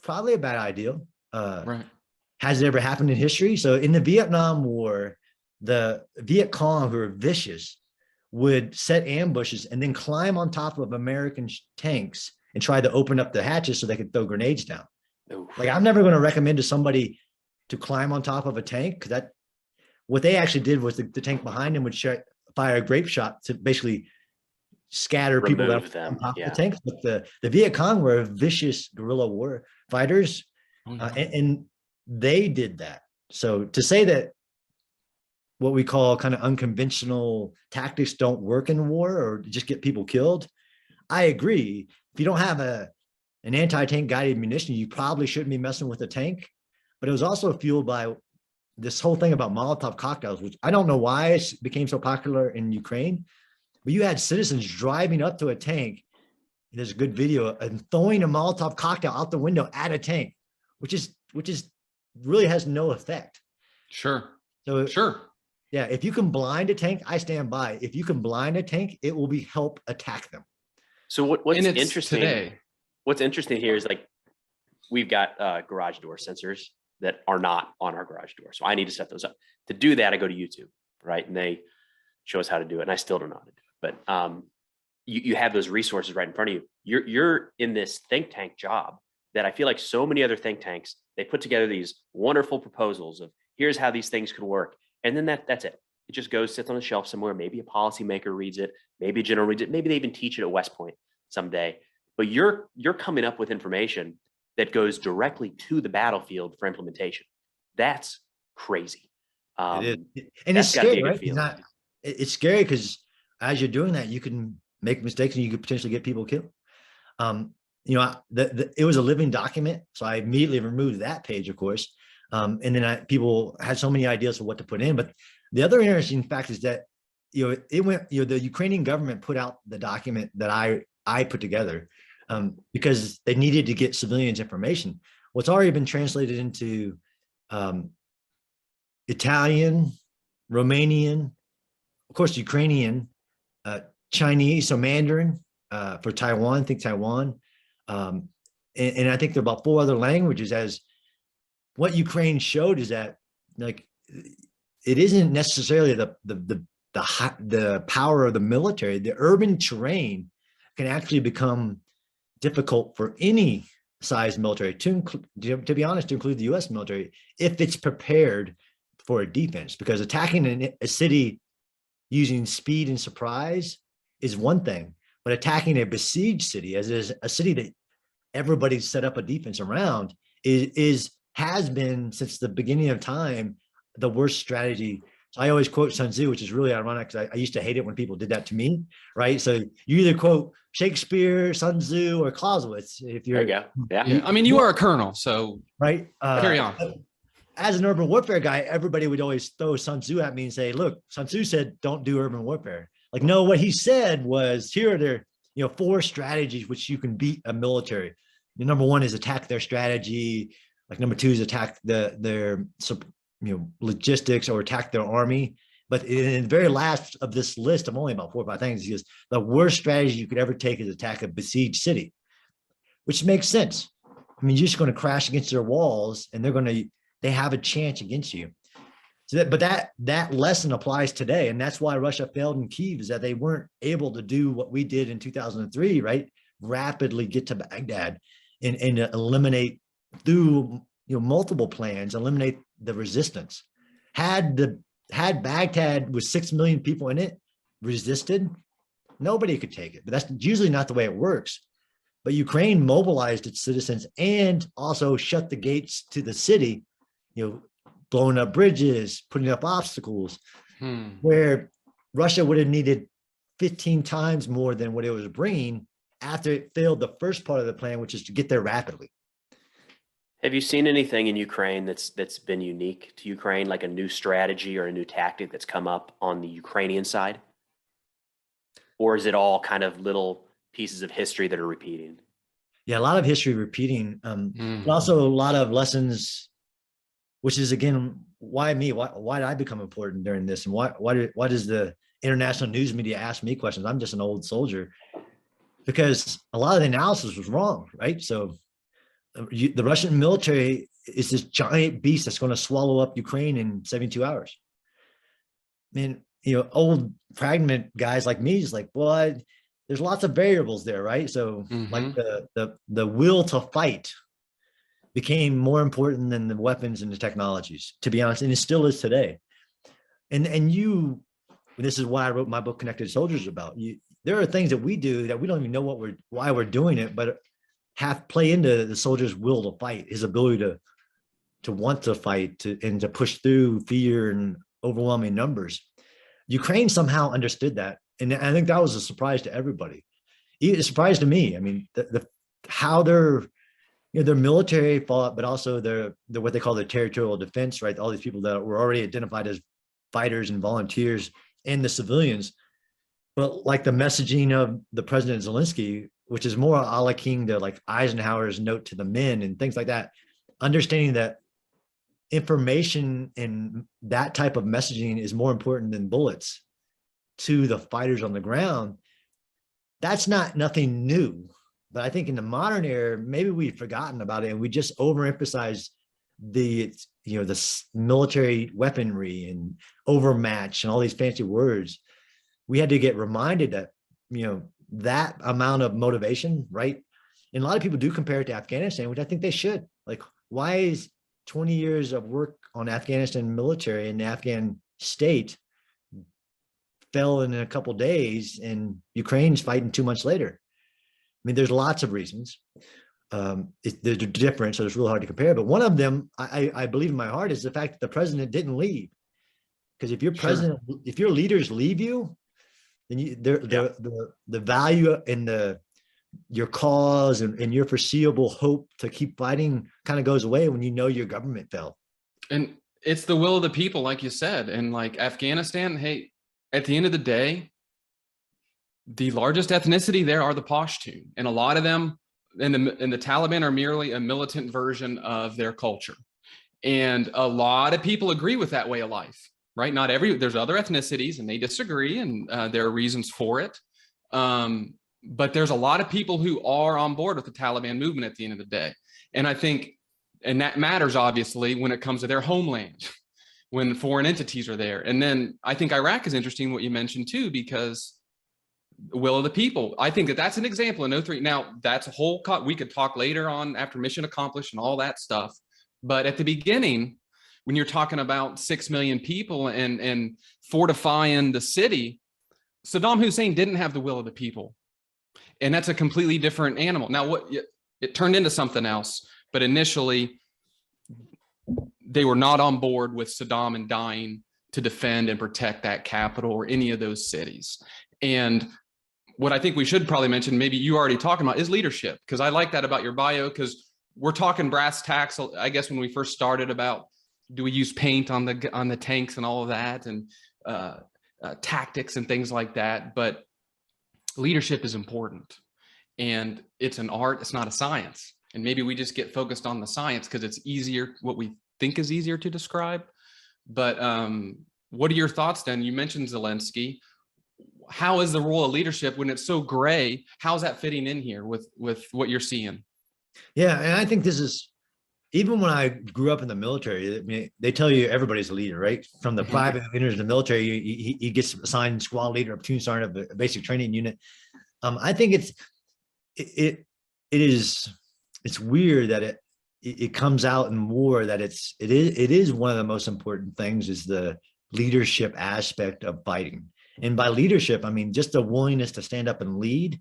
Probably a bad idea. Right. Has it ever happened in history? So in the Vietnam War, the Viet Cong, who are vicious, would set ambushes and then climb on top of American tanks and try to open up the hatches so they could throw grenades down. Oof. I'm never going to recommend to somebody to climb on top of a tank, because what they actually did was the tank behind them would fire a grape shot to basically scatter people that were on top of the tanks. But the Viet Cong were vicious guerrilla war fighters, and they did that. So to say that what we call kind of unconventional tactics don't work in war or just get people killed, I agree. If you don't have an anti-tank guided munition, you probably shouldn't be messing with a tank. But it was also fueled by this whole thing about Molotov cocktails, which I don't know why it became so popular in Ukraine, but you had citizens driving up to a tank, and there's a good video, and throwing a Molotov cocktail out the window at a tank, which is really has no effect. Sure. So sure. Yeah, if you can blind a tank, I stand by. If you can blind a tank, it will help attack them. So what's interesting today? What's interesting here is we've got garage door sensors that are not on our garage door. So I need to set those up. To do that, I go to YouTube, right? And they show us how to do it. And I still don't know how to do it. But you have those resources right in front of you. You're in this think tank job that I feel like so many other think tanks, they put together these wonderful proposals of here's how these things could work. And then that's it. It just goes, sits on the shelf somewhere. Maybe a policymaker reads it, maybe a general reads it, maybe they even teach it at West Point someday. But you're coming up with information that goes directly to the battlefield for implementation. That's crazy. It is. And it's that's gotta be scary, a good right? feeling. It's scary because as you're doing that, you can make mistakes and you could potentially get people killed. It was a living document, so I immediately removed that page, of course. And then people had so many ideas of what to put in. But the other interesting fact is that the Ukrainian government put out the document that I put together because they needed to get civilians information. Well, it's already been translated into Italian, Romanian, of course, Ukrainian, Chinese, so Mandarin for Taiwan, think Taiwan. And I think there are about 4 other languages. As what Ukraine showed is that like it isn't necessarily the power of the military. The urban terrain can actually become difficult for any size military, to be honest, to include the U.S. military, if it's prepared for a defense. Because attacking a city using speed and surprise is one thing, but attacking a besieged city, as is a city that everybody's set up a defense around, has been since the beginning of time the worst strategy. So I always quote Sun Tzu, which is really ironic because I used to hate it when people did that to me, right? So you either quote Shakespeare, Sun Tzu, or Clausewitz. If you're, There you go. Yeah. I mean, you are a colonel, so right. Carry on. As an urban warfare guy, everybody would always throw Sun Tzu at me and say, look, Sun Tzu said, don't do urban warfare. Like, no, what he said was, here are their 4 strategies which you can beat a military. Number 1 is attack their strategy. Like number 2 is attack their logistics or attack their army. But in the very last of this list of only about 4 or 5 things, he goes, the worst strategy you could ever take is attack a besieged city, which makes sense. I mean, you're just going to crash against their walls and they have a chance against you. So that lesson applies today. And that's why Russia failed in Kyiv, is that they weren't able to do what we did in 2003, right? Rapidly get to Baghdad and eliminate through multiple plans, eliminate the resistance. Had Baghdad with 6 million people in it resisted, nobody could take it. But that's usually not the way it works. But Ukraine mobilized its citizens and also shut the gates to the city, blowing up bridges, putting up obstacles, where Russia would have needed 15 times more than what it was bringing after it failed the first part of the plan, which is to get there rapidly. Have you seen anything in Ukraine that's been unique to Ukraine, like a new strategy or a new tactic that's come up on the Ukrainian side? Or is it all kind of little pieces of history that are repeating? Yeah, a lot of history repeating, but also a lot of lessons, which is, again, why me? Why did I become important during this? And why does the international news media ask me questions? I'm just an old soldier. Because a lot of the analysis was wrong, right? So the Russian military is this giant beast that's going to swallow up Ukraine in 72 hours. I mean, old fragment guys like me is like, well, there's lots of variables there, right? So like the will to fight became more important than the weapons and the technologies, to be honest, and it still is today. And this is why I wrote my book, Connected Soldiers, about you. There are things that we do that we don't even know why we're doing it, but play into the soldier's will to fight, his ability to want to fight, and to push through fear and overwhelming numbers. Ukraine somehow understood that, and I think that was a surprise to everybody. It's a surprise to me. I mean, how their military fought, but also their what they call their territorial defense, right? All these people that were already identified as fighters and volunteers, and the civilians. But like the messaging of the President Zelensky, which is more a la King to like Eisenhower's note to the men and things like that, understanding that information and that type of messaging is more important than bullets to the fighters on the ground. That's nothing new. But I think in the modern era, maybe we've forgotten about it and we just overemphasize the military weaponry and overmatch and all these fancy words. We had to get reminded that, that amount of motivation, right? And a lot of people do compare it to Afghanistan, which I think they should. Like, why is 20 years of work on Afghanistan military and the Afghan state fell in a couple of days and Ukraine's fighting 2 months later? I mean, there's lots of reasons. There's a difference, so it's really hard to compare. But one of them, I believe in my heart, is the fact that the president didn't leave. Because if your president, if your leaders leave you, then the value in your cause and your foreseeable hope to keep fighting kind of goes away when you know your government fell. And it's the will of the people, like you said. And like Afghanistan, hey, at the end of the day, the largest ethnicity there are the Pashtun, and a lot of them and the Taliban are merely a militant version of their culture. And a lot of people agree with that way of life, right? There's other ethnicities and they disagree, and there are reasons for it. But there's a lot of people who are on board with the Taliban movement at the end of the day. And I think, and that matters obviously when it comes to their homeland, when foreign entities are there. And then I think Iraq is interesting, what you mentioned too, because the will of the people. I think that's an example in 03. Now that's a whole, we could talk later on after mission accomplished and all that stuff. But at the beginning, when you're talking about 6 million people and fortifying the city, Saddam Hussein didn't have the will of the people. And that's a completely different animal. Now, it turned into something else, but initially they were not on board with Saddam and dying to defend and protect that capital or any of those cities. And what I think we should probably mention, maybe you already talking about, is leadership, because I like that about your bio, because we're talking brass tacks, I guess, when we first started about, do we use paint on the tanks and all of that, and tactics and things like that. But leadership is important, and it's an art, it's not a science. And maybe we just get focused on the science because it's easier, what we think is easier to describe. But what are your thoughts then? You mentioned Zelensky. How is the role of leadership when it's so gray? How's that fitting in here with what you're seeing? Yeah, and I think this is, even when I grew up in the military, I mean, they tell you everybody's a leader, right? From the private who enters the military, he gets assigned squad leader, platoon sergeant of a basic training unit. I think it's weird that it comes out in war that it is one of the most important things, is the leadership aspect of fighting. And by leadership, I mean just the willingness to stand up and lead.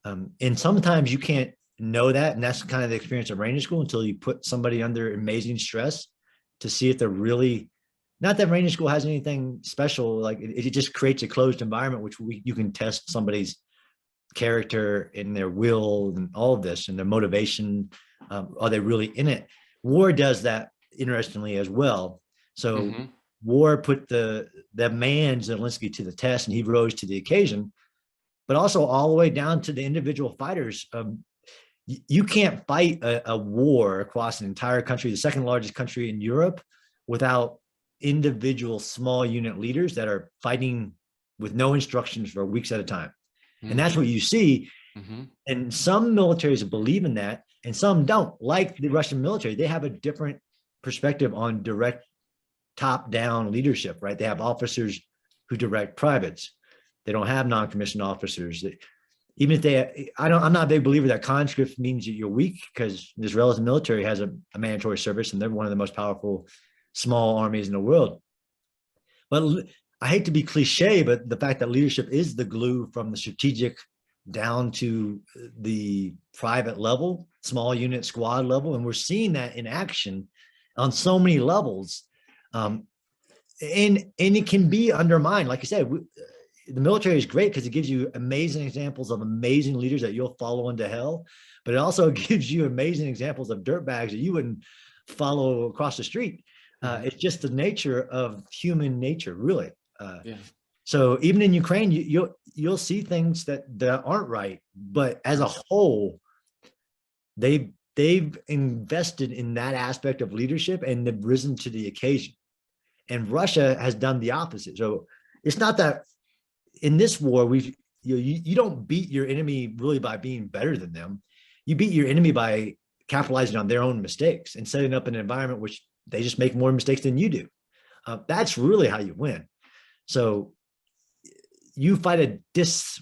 And sometimes you can't know that, and that's kind of the experience of Ranger School, until you put somebody under amazing stress to see if they're really, not that Ranger School has anything special, like it just creates a closed environment which you can test somebody's character and their will and all of this and their motivation. Are they really in it? War does that interestingly as well. So war put the man Zelensky to the test, and he rose to the occasion, but also all the way down to the individual fighters. You can't fight a war across an entire country, the second largest country in Europe, without individual small unit leaders that are fighting with no instructions for weeks at a time. And that's what you see. And some militaries believe in that and some don't. Like the Russian military, they have a different perspective on direct top-down leadership, right? They have officers who direct privates. They don't have non-commissioned officers. Even if I'm not a big believer that conscript means that you're weak, because the Israeli military has a mandatory service, and they're one of the most powerful small armies in the world. But I hate to be cliche, but the fact that leadership is the glue from the strategic down to the private level, small unit squad level. And we're seeing that in action on so many levels. And it can be undermined. Like I said, the military is great because it gives you amazing examples of amazing leaders that you'll follow into hell, but it also gives you amazing examples of dirtbags that you wouldn't follow across the street. It's just the nature of human nature, really. So even in Ukraine, you'll see things that aren't right, but as a whole, they've invested in that aspect of leadership and they've risen to the occasion. And Russia has done the opposite. So it's not that in this war, you don't beat your enemy really by being better than them. You beat your enemy by capitalizing on their own mistakes and setting up an environment which they just make more mistakes than you do. That's really how you win. So you fight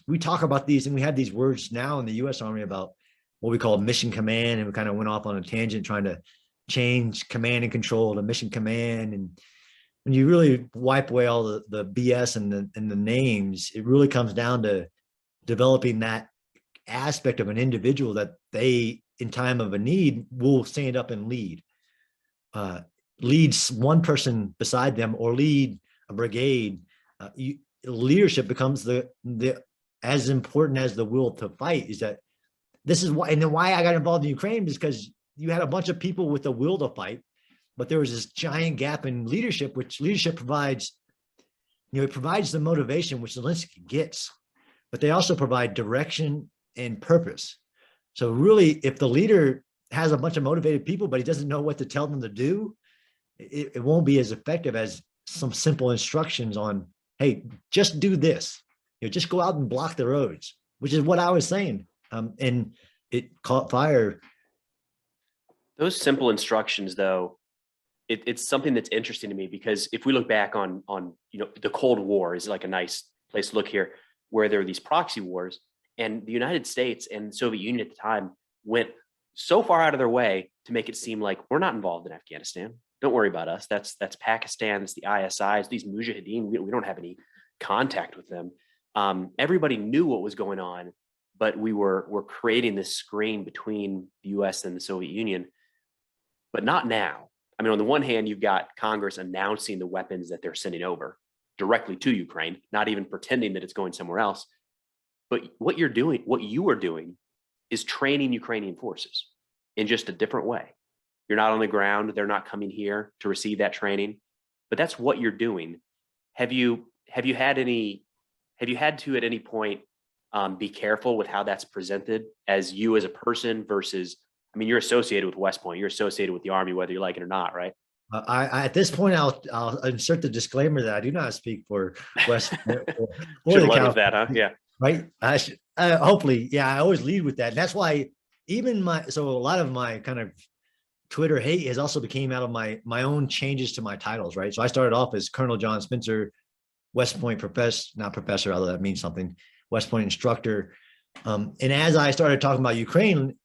we talk about these, and we have these words now in the U.S. Army about what we call mission command, and we kind of went off on a tangent trying to change command and control to mission command. And when you really wipe away all the BS and the names, it really comes down to developing that aspect of an individual that they, in time of a need, will stand up and lead. Leads one person beside them or lead a brigade. Leadership becomes the as important as the will to fight. Is that this is why, and then why I got involved in Ukraine is because you had a bunch of people with the will to fight, but there was this giant gap in leadership, which leadership provides. It provides the motivation which Zelensky gets, but they also provide direction and purpose. So really, if the leader has a bunch of motivated people, but he doesn't know what to tell them to do, it won't be as effective as some simple instructions on, hey, just do this. Just go out and block the roads, which is what I was saying. And it caught fire. Those simple instructions, though, it's something that's interesting to me, because if we look back on the Cold War is like a nice place to look here, where there were these proxy wars, and the United States and the Soviet Union at the time went so far out of their way to make it seem like we're not involved in Afghanistan. Don't worry about us. That's Pakistan. That's the ISIs. These Mujahideen. We don't have any contact with them. Everybody knew what was going on, but we're creating this screen between the U.S. and the Soviet Union, but not now. I mean, on the one hand, you've got Congress announcing the weapons that they're sending over directly to Ukraine, not even pretending that it's going somewhere else. But what you are doing is training Ukrainian forces in just a different way. You're not on the ground. They're not coming here to receive that training, but that's what you're doing. Have you had to at any point be careful with how that's presented as you as a person versus, I mean, you're associated with West Point, you're associated with the Army, whether you like it or not, right? I at this point, I'll insert the disclaimer that I do not speak for West. Should have led with that, huh? Yeah. Right. I should, hopefully, yeah. I always lead with that. And that's why even a lot of my kind of Twitter hate has also became out of my own changes to my titles, right? So I started off as Colonel John Spencer, West Point not professor, although that means something, West Point instructor. And as I started talking about Ukraine,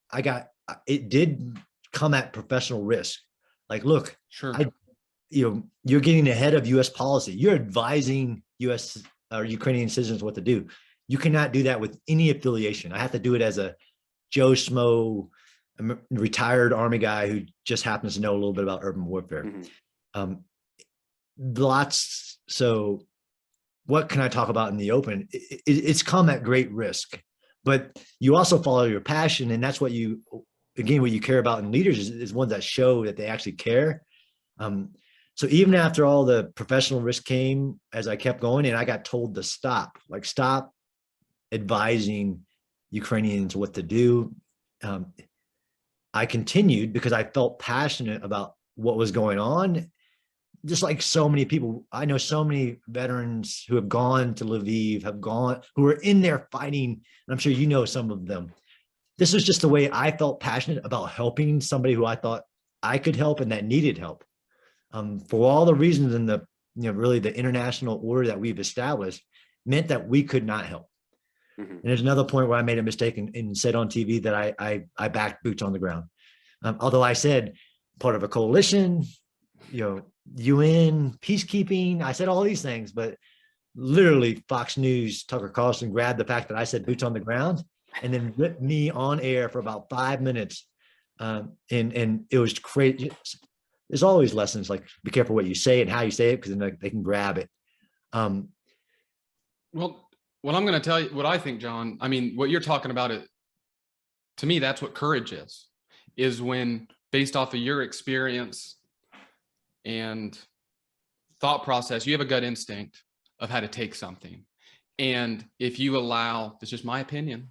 it did come at professional risk. Like, look, Sure. You're getting ahead of U.S. policy. You're advising U.S. or Ukrainian citizens what to do. You cannot do that with any affiliation. I have to do it as a Joe Schmo, retired Army guy who just happens to know a little bit about urban warfare. Mm-hmm. So what can I talk about in the open? It's come at great risk, but you also follow your passion. And that's what you care about in leaders is ones that show that they actually care. So even after all the professional risk came, as I kept going, and I got told to stop advising Ukrainians what to do. I continued because I felt passionate about what was going on. Just like so many people, I know so many veterans who have gone to Lviv, who are in there fighting. And I'm sure you know some of them. This was just the way I felt passionate about helping somebody who I thought I could help and that needed help. For all the reasons in really the international order that we've established meant that we could not help. Mm-hmm. And there's another point where I made a mistake and said on TV that I backed boots on the ground. Although I said part of a coalition, UN, peacekeeping, I said all these things, but literally Fox News, Tucker Carlson grabbed the fact that I said boots on the ground and then ripped me on air for about 5 minutes. And it was crazy. There's always lessons, like be careful what you say and how you say it, because then they can grab it. Well, what I'm going to tell you, what I think, John, I mean, what you're talking about, to me, that's what courage is when, based off of your experience and thought process, you have a gut instinct of how to take something. And if you allow, this is my opinion,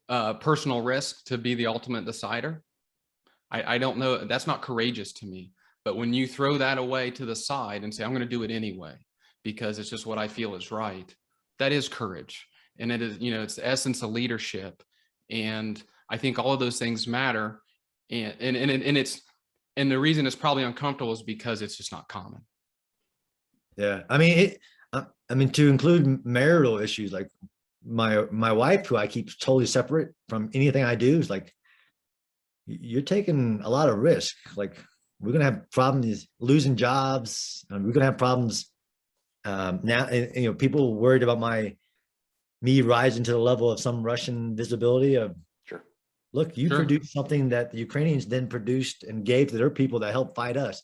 personal risk to be the ultimate decider, I don't know, that's not courageous to me. But when you throw that away to the side and say, I'm going to do it anyway, because it's just what I feel is right, that is courage. And it is, it's the essence of leadership. And I think all of those things matter. And the reason it's probably uncomfortable is because it's just not common. Yeah. I mean, I mean, to include marital issues, like my wife, who I keep totally separate from anything I do, is like, you're taking a lot of risk. Like, we're gonna have problems losing jobs, and we're gonna have problems now. And, you know, people worried about me rising to the level of some Russian visibility of. Sure. Look, you produced something that the Ukrainians then produced and gave to their people that helped fight us.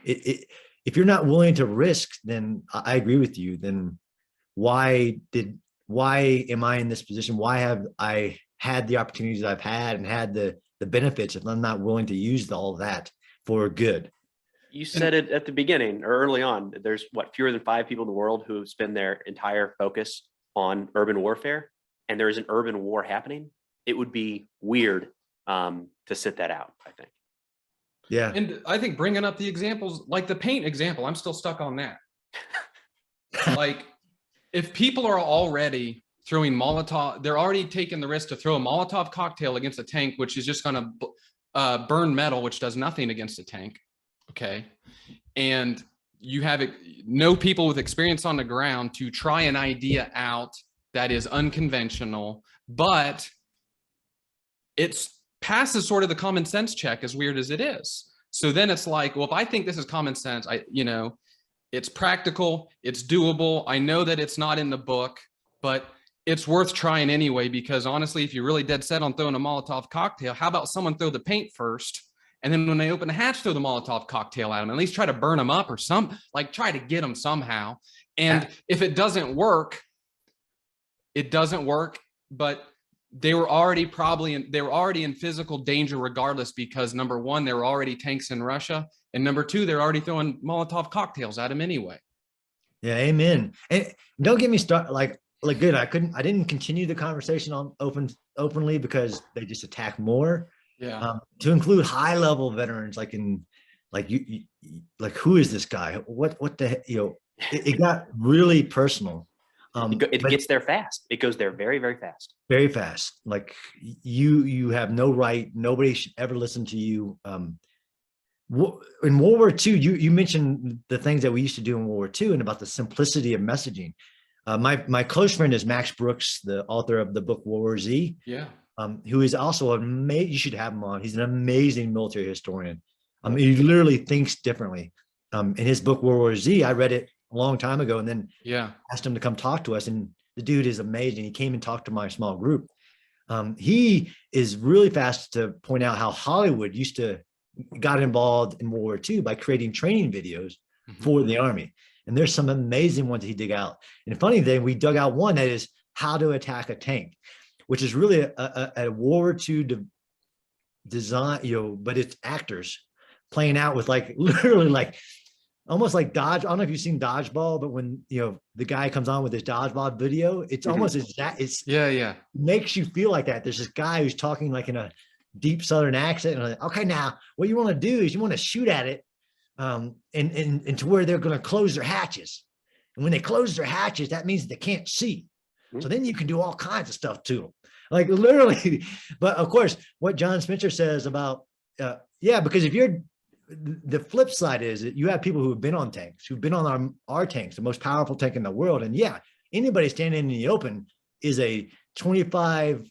If you're not willing to risk, then I agree with you. Then why am I in this position? Why have I had the opportunities I've had and had the benefits if I'm not willing to use all that for good? You said it at the beginning or early on. There's fewer than 5 people in the world who spend their entire focus on urban warfare, and there is an urban war happening. It would be weird to sit that out, I think. Yeah. And I think bringing up the examples, like the paint example, I'm still stuck on that. Like, if people are already throwing Molotov, they're already taking the risk to throw a Molotov cocktail against a tank, which is just going to burn metal, which does nothing against a tank. Okay. And you have no people with experience on the ground to try an idea out that is unconventional, but it's passes sort of the common sense check, as weird as it is. So then it's like, well, if I think this is common sense, it's practical, it's doable. I know that it's not in the book, but it's worth trying anyway, because honestly, if you're really dead set on throwing a Molotov cocktail, how about someone throw the paint first? And then when they open the hatch, throw the Molotov cocktail at them, at least try to burn them up or try to get them somehow. And if it doesn't work, it doesn't work, but they were already in physical danger regardless, because number one, there were already tanks in Russia, and number two, they're already throwing Molotov cocktails at them anyway. Yeah, amen. And don't get me started. Like good. I didn't continue the conversation on openly because they just attack more. Yeah. To include high level veterans, like who is this guy? What the, it got really personal. It gets there fast. It goes there very, very fast. Very fast. Like you have no right. Nobody should ever listen to you. In World War II, you mentioned the things that we used to do in World War II and about the simplicity of messaging. My close friend is Max Brooks, the author of the book World War Z. Yeah. Who is also amazing. You should have him on. He's an amazing military historian. He literally thinks differently. In his book World War Z, I read it a long time ago, and then asked him to come talk to us. And the dude is amazing. He came and talked to my small group. He is really fast to point out how Hollywood got involved in World War II by creating training videos for the Army. And there's some amazing ones he dig out. And the funny thing, we dug out one that is how to attack a tank, which is really a World War II design, but it's actors playing out with literally almost like dodge. I don't know if you've seen Dodgeball, but when the guy comes on with his Dodgeball video, it's almost makes you feel like that. There's this guy who's talking like in a deep Southern accent, and I'm like, okay, now what you want to do is you want to shoot at it, and to where they're going to close their hatches, and when they close their hatches, that means they can't see. So then you can do all kinds of stuff to them, like literally. But of course, what John Spencer says about because if you're the flip side is that you have people who have been on tanks, who've been on our tanks, the most powerful tank in the world. And anybody standing in the open is a 25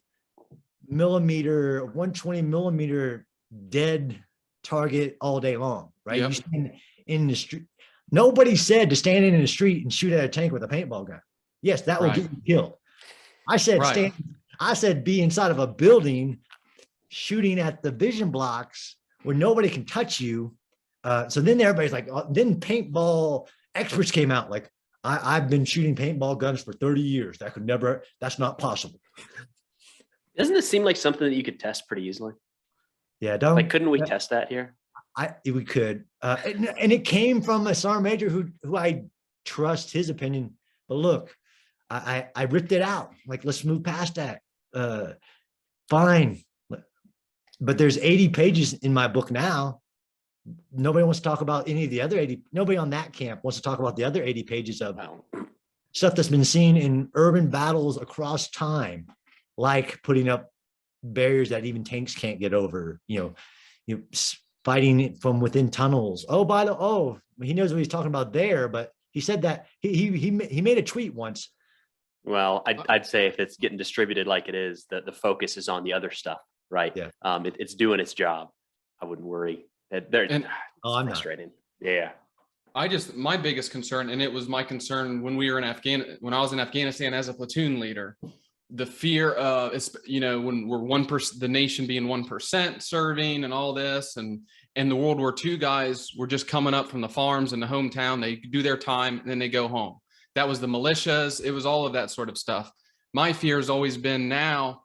millimeter, 120 millimeter dead target all day long, right? Yep. You stand in the street. Nobody said to stand in the street and shoot at a tank with a paintball gun. Yes, that will get you killed. I said be inside of a building shooting at the vision blocks where nobody can touch you. So then everybody's like, then paintball experts came out like, I've been shooting paintball guns for 30 years. That's not possible. Doesn't this seem like something that you could test pretty easily? Yeah. Couldn't we test that here? We could. And it came from a sergeant major who I trust his opinion. But look, I ripped it out. Like, let's move past that. Fine. But there's 80 pages in my book now. Nobody wants to talk about any of the other 80. Nobody on that camp wants to talk about the other 80 pages of stuff that's been seen in urban battles across time, like putting up barriers that even tanks can't get over, fighting from within tunnels. He knows what he's talking about there, but He said that he made a tweet once. Well, I'd say if it's getting distributed like it is, the focus is on the other stuff, right? Yeah. It's doing its job. I wouldn't worry. It's I'm frustrating. Yeah. My biggest concern, and it was my concern when we were when I was in Afghanistan as a platoon leader, the fear of, when we're 1%, the nation being 1% serving and all this, and the World War II guys were just coming up from the farms in the hometown. They do their time and then they go home. That was the militias. It was all of that sort of stuff. My fear has always been, now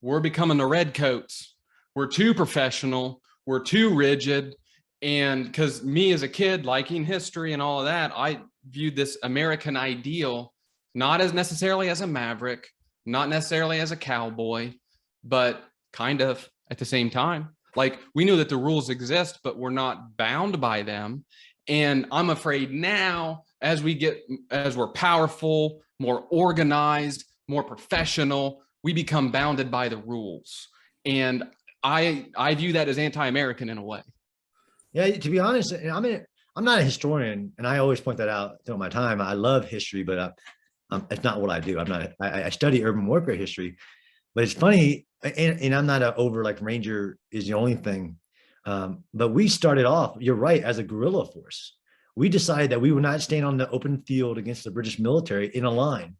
we're becoming the redcoats. We're too professional. We're too rigid. And because me as a kid, liking history and all of that, I viewed this American ideal not as necessarily as a maverick, not necessarily as a cowboy, but kind of at the same time. Like, we knew that the rules exist, but we're not bound by them. And I'm afraid now, as we're powerful, more organized, more professional, we become bounded by the rules. And I view that as anti-American in a way. Yeah, to be honest, I'm not a historian, and I always point that out throughout my time. I love history, but it's not what I do. I study urban warfare history, but it's funny, and I'm not like Ranger is the only thing. But we started off, you're right, as a guerrilla force. We decided that we would not stand on the open field against the British military in a line,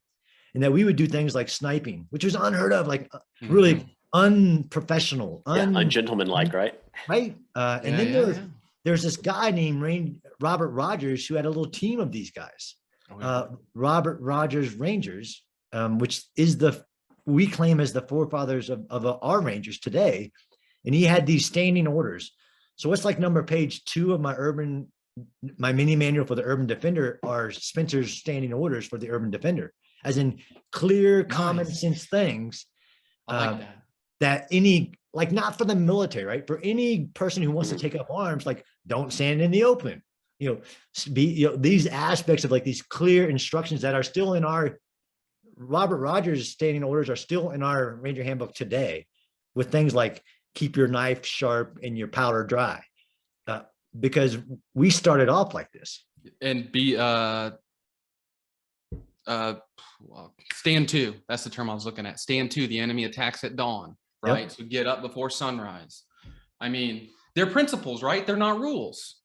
and that we would do things like sniping, which was unheard of, like really unprofessional, ungentlemanlike, right? Right. And then there's this guy named Robert Rogers who had a little team of these guys. Robert Rogers Rangers, which is we claim as the forefathers of our Rangers today. And he had these standing orders. So what's like page 2 of my mini manual for the Urban Defender are Spencer's standing orders for the Urban Defender, as in clear, common sense things. I like that. That any, like, not for the military, right? For any person who wants to take up arms, like, don't stand in the open, these aspects of like these clear instructions that are still in our Robert Rogers standing orders are still in our Ranger handbook today, with things like keep your knife sharp and your powder dry, because we started off like this. And stand to, that's the term I was looking at. Stand to, the enemy attacks at dawn, right? Yep. So get up before sunrise. I mean, they're principles, right? They're not rules.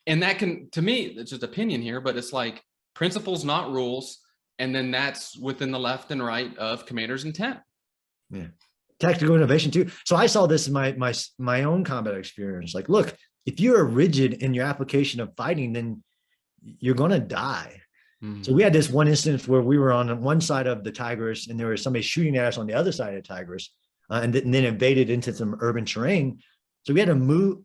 And that can, to me, it's just opinion here, but it's like principles, not rules. And then that's within the left and right of commander's intent. Yeah. Tactical innovation too. So I saw this in my own combat experience. Like, look, if you're rigid in your application of fighting, then you're going to die. So we had this one instance where we were on one side of the Tigris and there was somebody shooting at us on the other side of the Tigris, and then invaded into some urban terrain. So we had to move.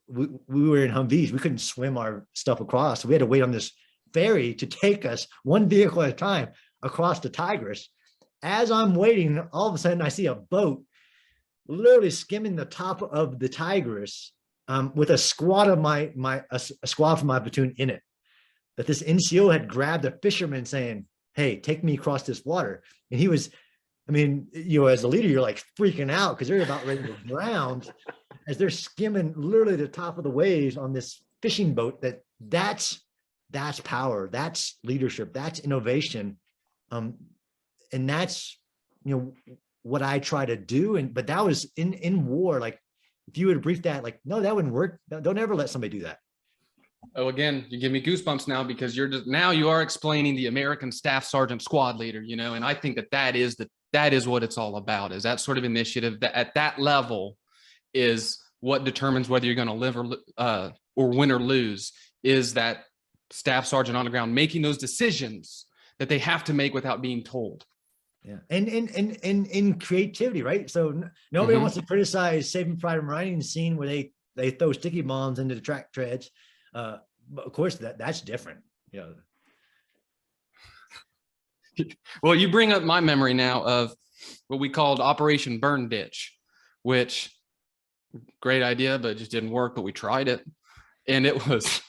We were in Humvees. We couldn't swim our stuff across. So we had to wait on this ferry to take us one vehicle at a time across the Tigris. As I'm waiting, all of a sudden I see a boat literally skimming the top of the Tigris with a squad of a squad from my platoon in it. That this NCO had grabbed a fisherman saying, "Hey, take me across this water." And he was, as a leader, you're like freaking out because they're about ready to drown as they're skimming literally the top of the waves on this fishing boat. That's power, that's leadership, that's innovation. And that's, what I try to do. But that was in war. Like, if you would brief that, like, no, that wouldn't work. Don't ever let somebody do that. Oh, again, you give me goosebumps now, because you are explaining the American Staff Sergeant Squad Leader, and I think that is what it's all about, is that sort of initiative that at that level is what determines whether you're going to live or win or lose, is that staff sergeant on the ground making those decisions that they have to make without being told. Yeah. And in creativity, right? So nobody wants to criticize Saving Private Ryan scene where they throw sticky bombs into the track treads. But of course that's different. Well, you bring up my memory now of what we called Operation Burn Ditch, which great idea, but it just didn't work, but we tried it. And it was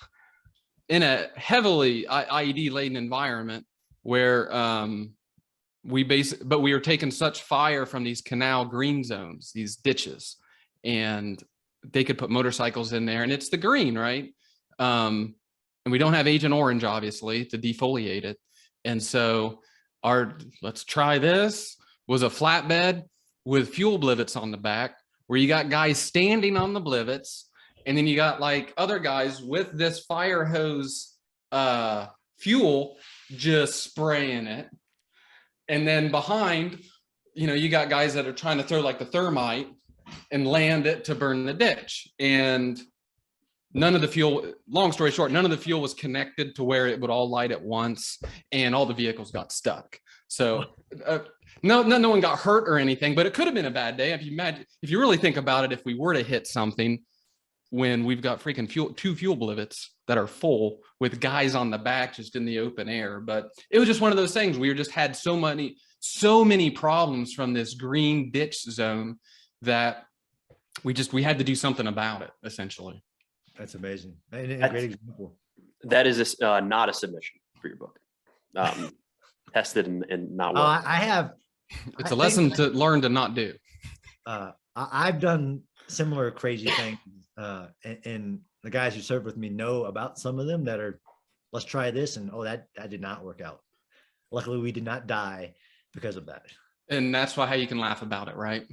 in a heavily IED laden environment where we were taking such fire from these canal green zones, these ditches, and they could put motorcycles in there, and it's the green, right? and we don't have Agent Orange, obviously, to defoliate it. And so our let's try this was a flatbed with fuel blivets on the back, where you got guys standing on the blivets, and then you got like other guys with this fire hose fuel just spraying it. And then behind, you got guys that are trying to throw like the thermite and land it to burn the ditch. And none of the fuel, long story short, none of the fuel was connected to where it would all light at once, and all the vehicles got stuck. So no one got hurt or anything, but it could have been a bad day. If you really think about it, if we were to hit something when we've got freaking two fuel blivets that are full with guys on the back just in the open air. But it was just one of those things. We just had so many problems from this green ditch zone that we had to do something about it, essentially. That's amazing. And a great example. That is not a submission for your book. Tested and not well. I have. It's a lesson to learn to not do. I've done similar crazy things, and the guys who serve with me know about some of them that are, let's try this, and that did not work out. Luckily, we did not die because of that. And that's how you can laugh about it, right?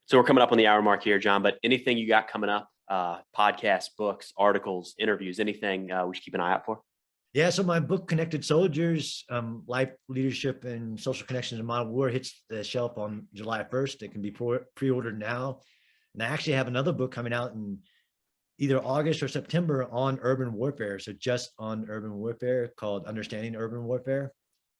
So we're coming up on the hour mark here, John, but anything you got coming up, podcasts, books, articles, interviews, anything we should keep an eye out for? Yeah, so my book, Connected Soldiers, Life, Leadership, and Social Connections in Modern War, hits the shelf on July 1st. It can be pre-ordered now. And I actually have another book coming out in either August or September on urban warfare. So just on urban warfare, called Understanding Urban Warfare.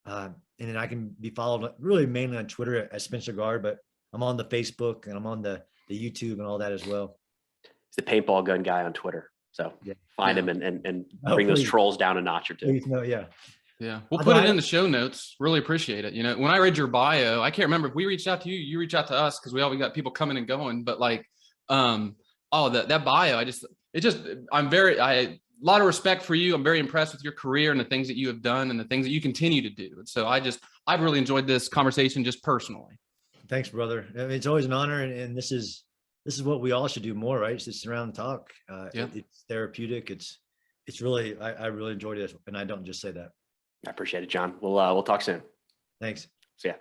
And then I can be followed really mainly on Twitter at Spencer Guard, but I'm on the Facebook and I'm on the YouTube and all that as well. He's the paintball gun guy on Twitter. So find him and bring please. those trolls down a notch or two. Please, no, yeah. Yeah, we'll put it in the show notes. Really appreciate it. When I read your bio, I can't remember if we reached out to you, you reached out to us, because we always got people coming and going. But like, that bio, a lot of respect for you. I'm very impressed with your career and the things that you have done and the things that you continue to do. And so I've really enjoyed this conversation just personally. Thanks, brother. I mean, it's always an honor, and this is what we all should do more, right? It's just sit around and talk. It's therapeutic. It's really, I really enjoyed it, and I don't just say that. I appreciate it, John. We'll talk soon. Thanks. See ya.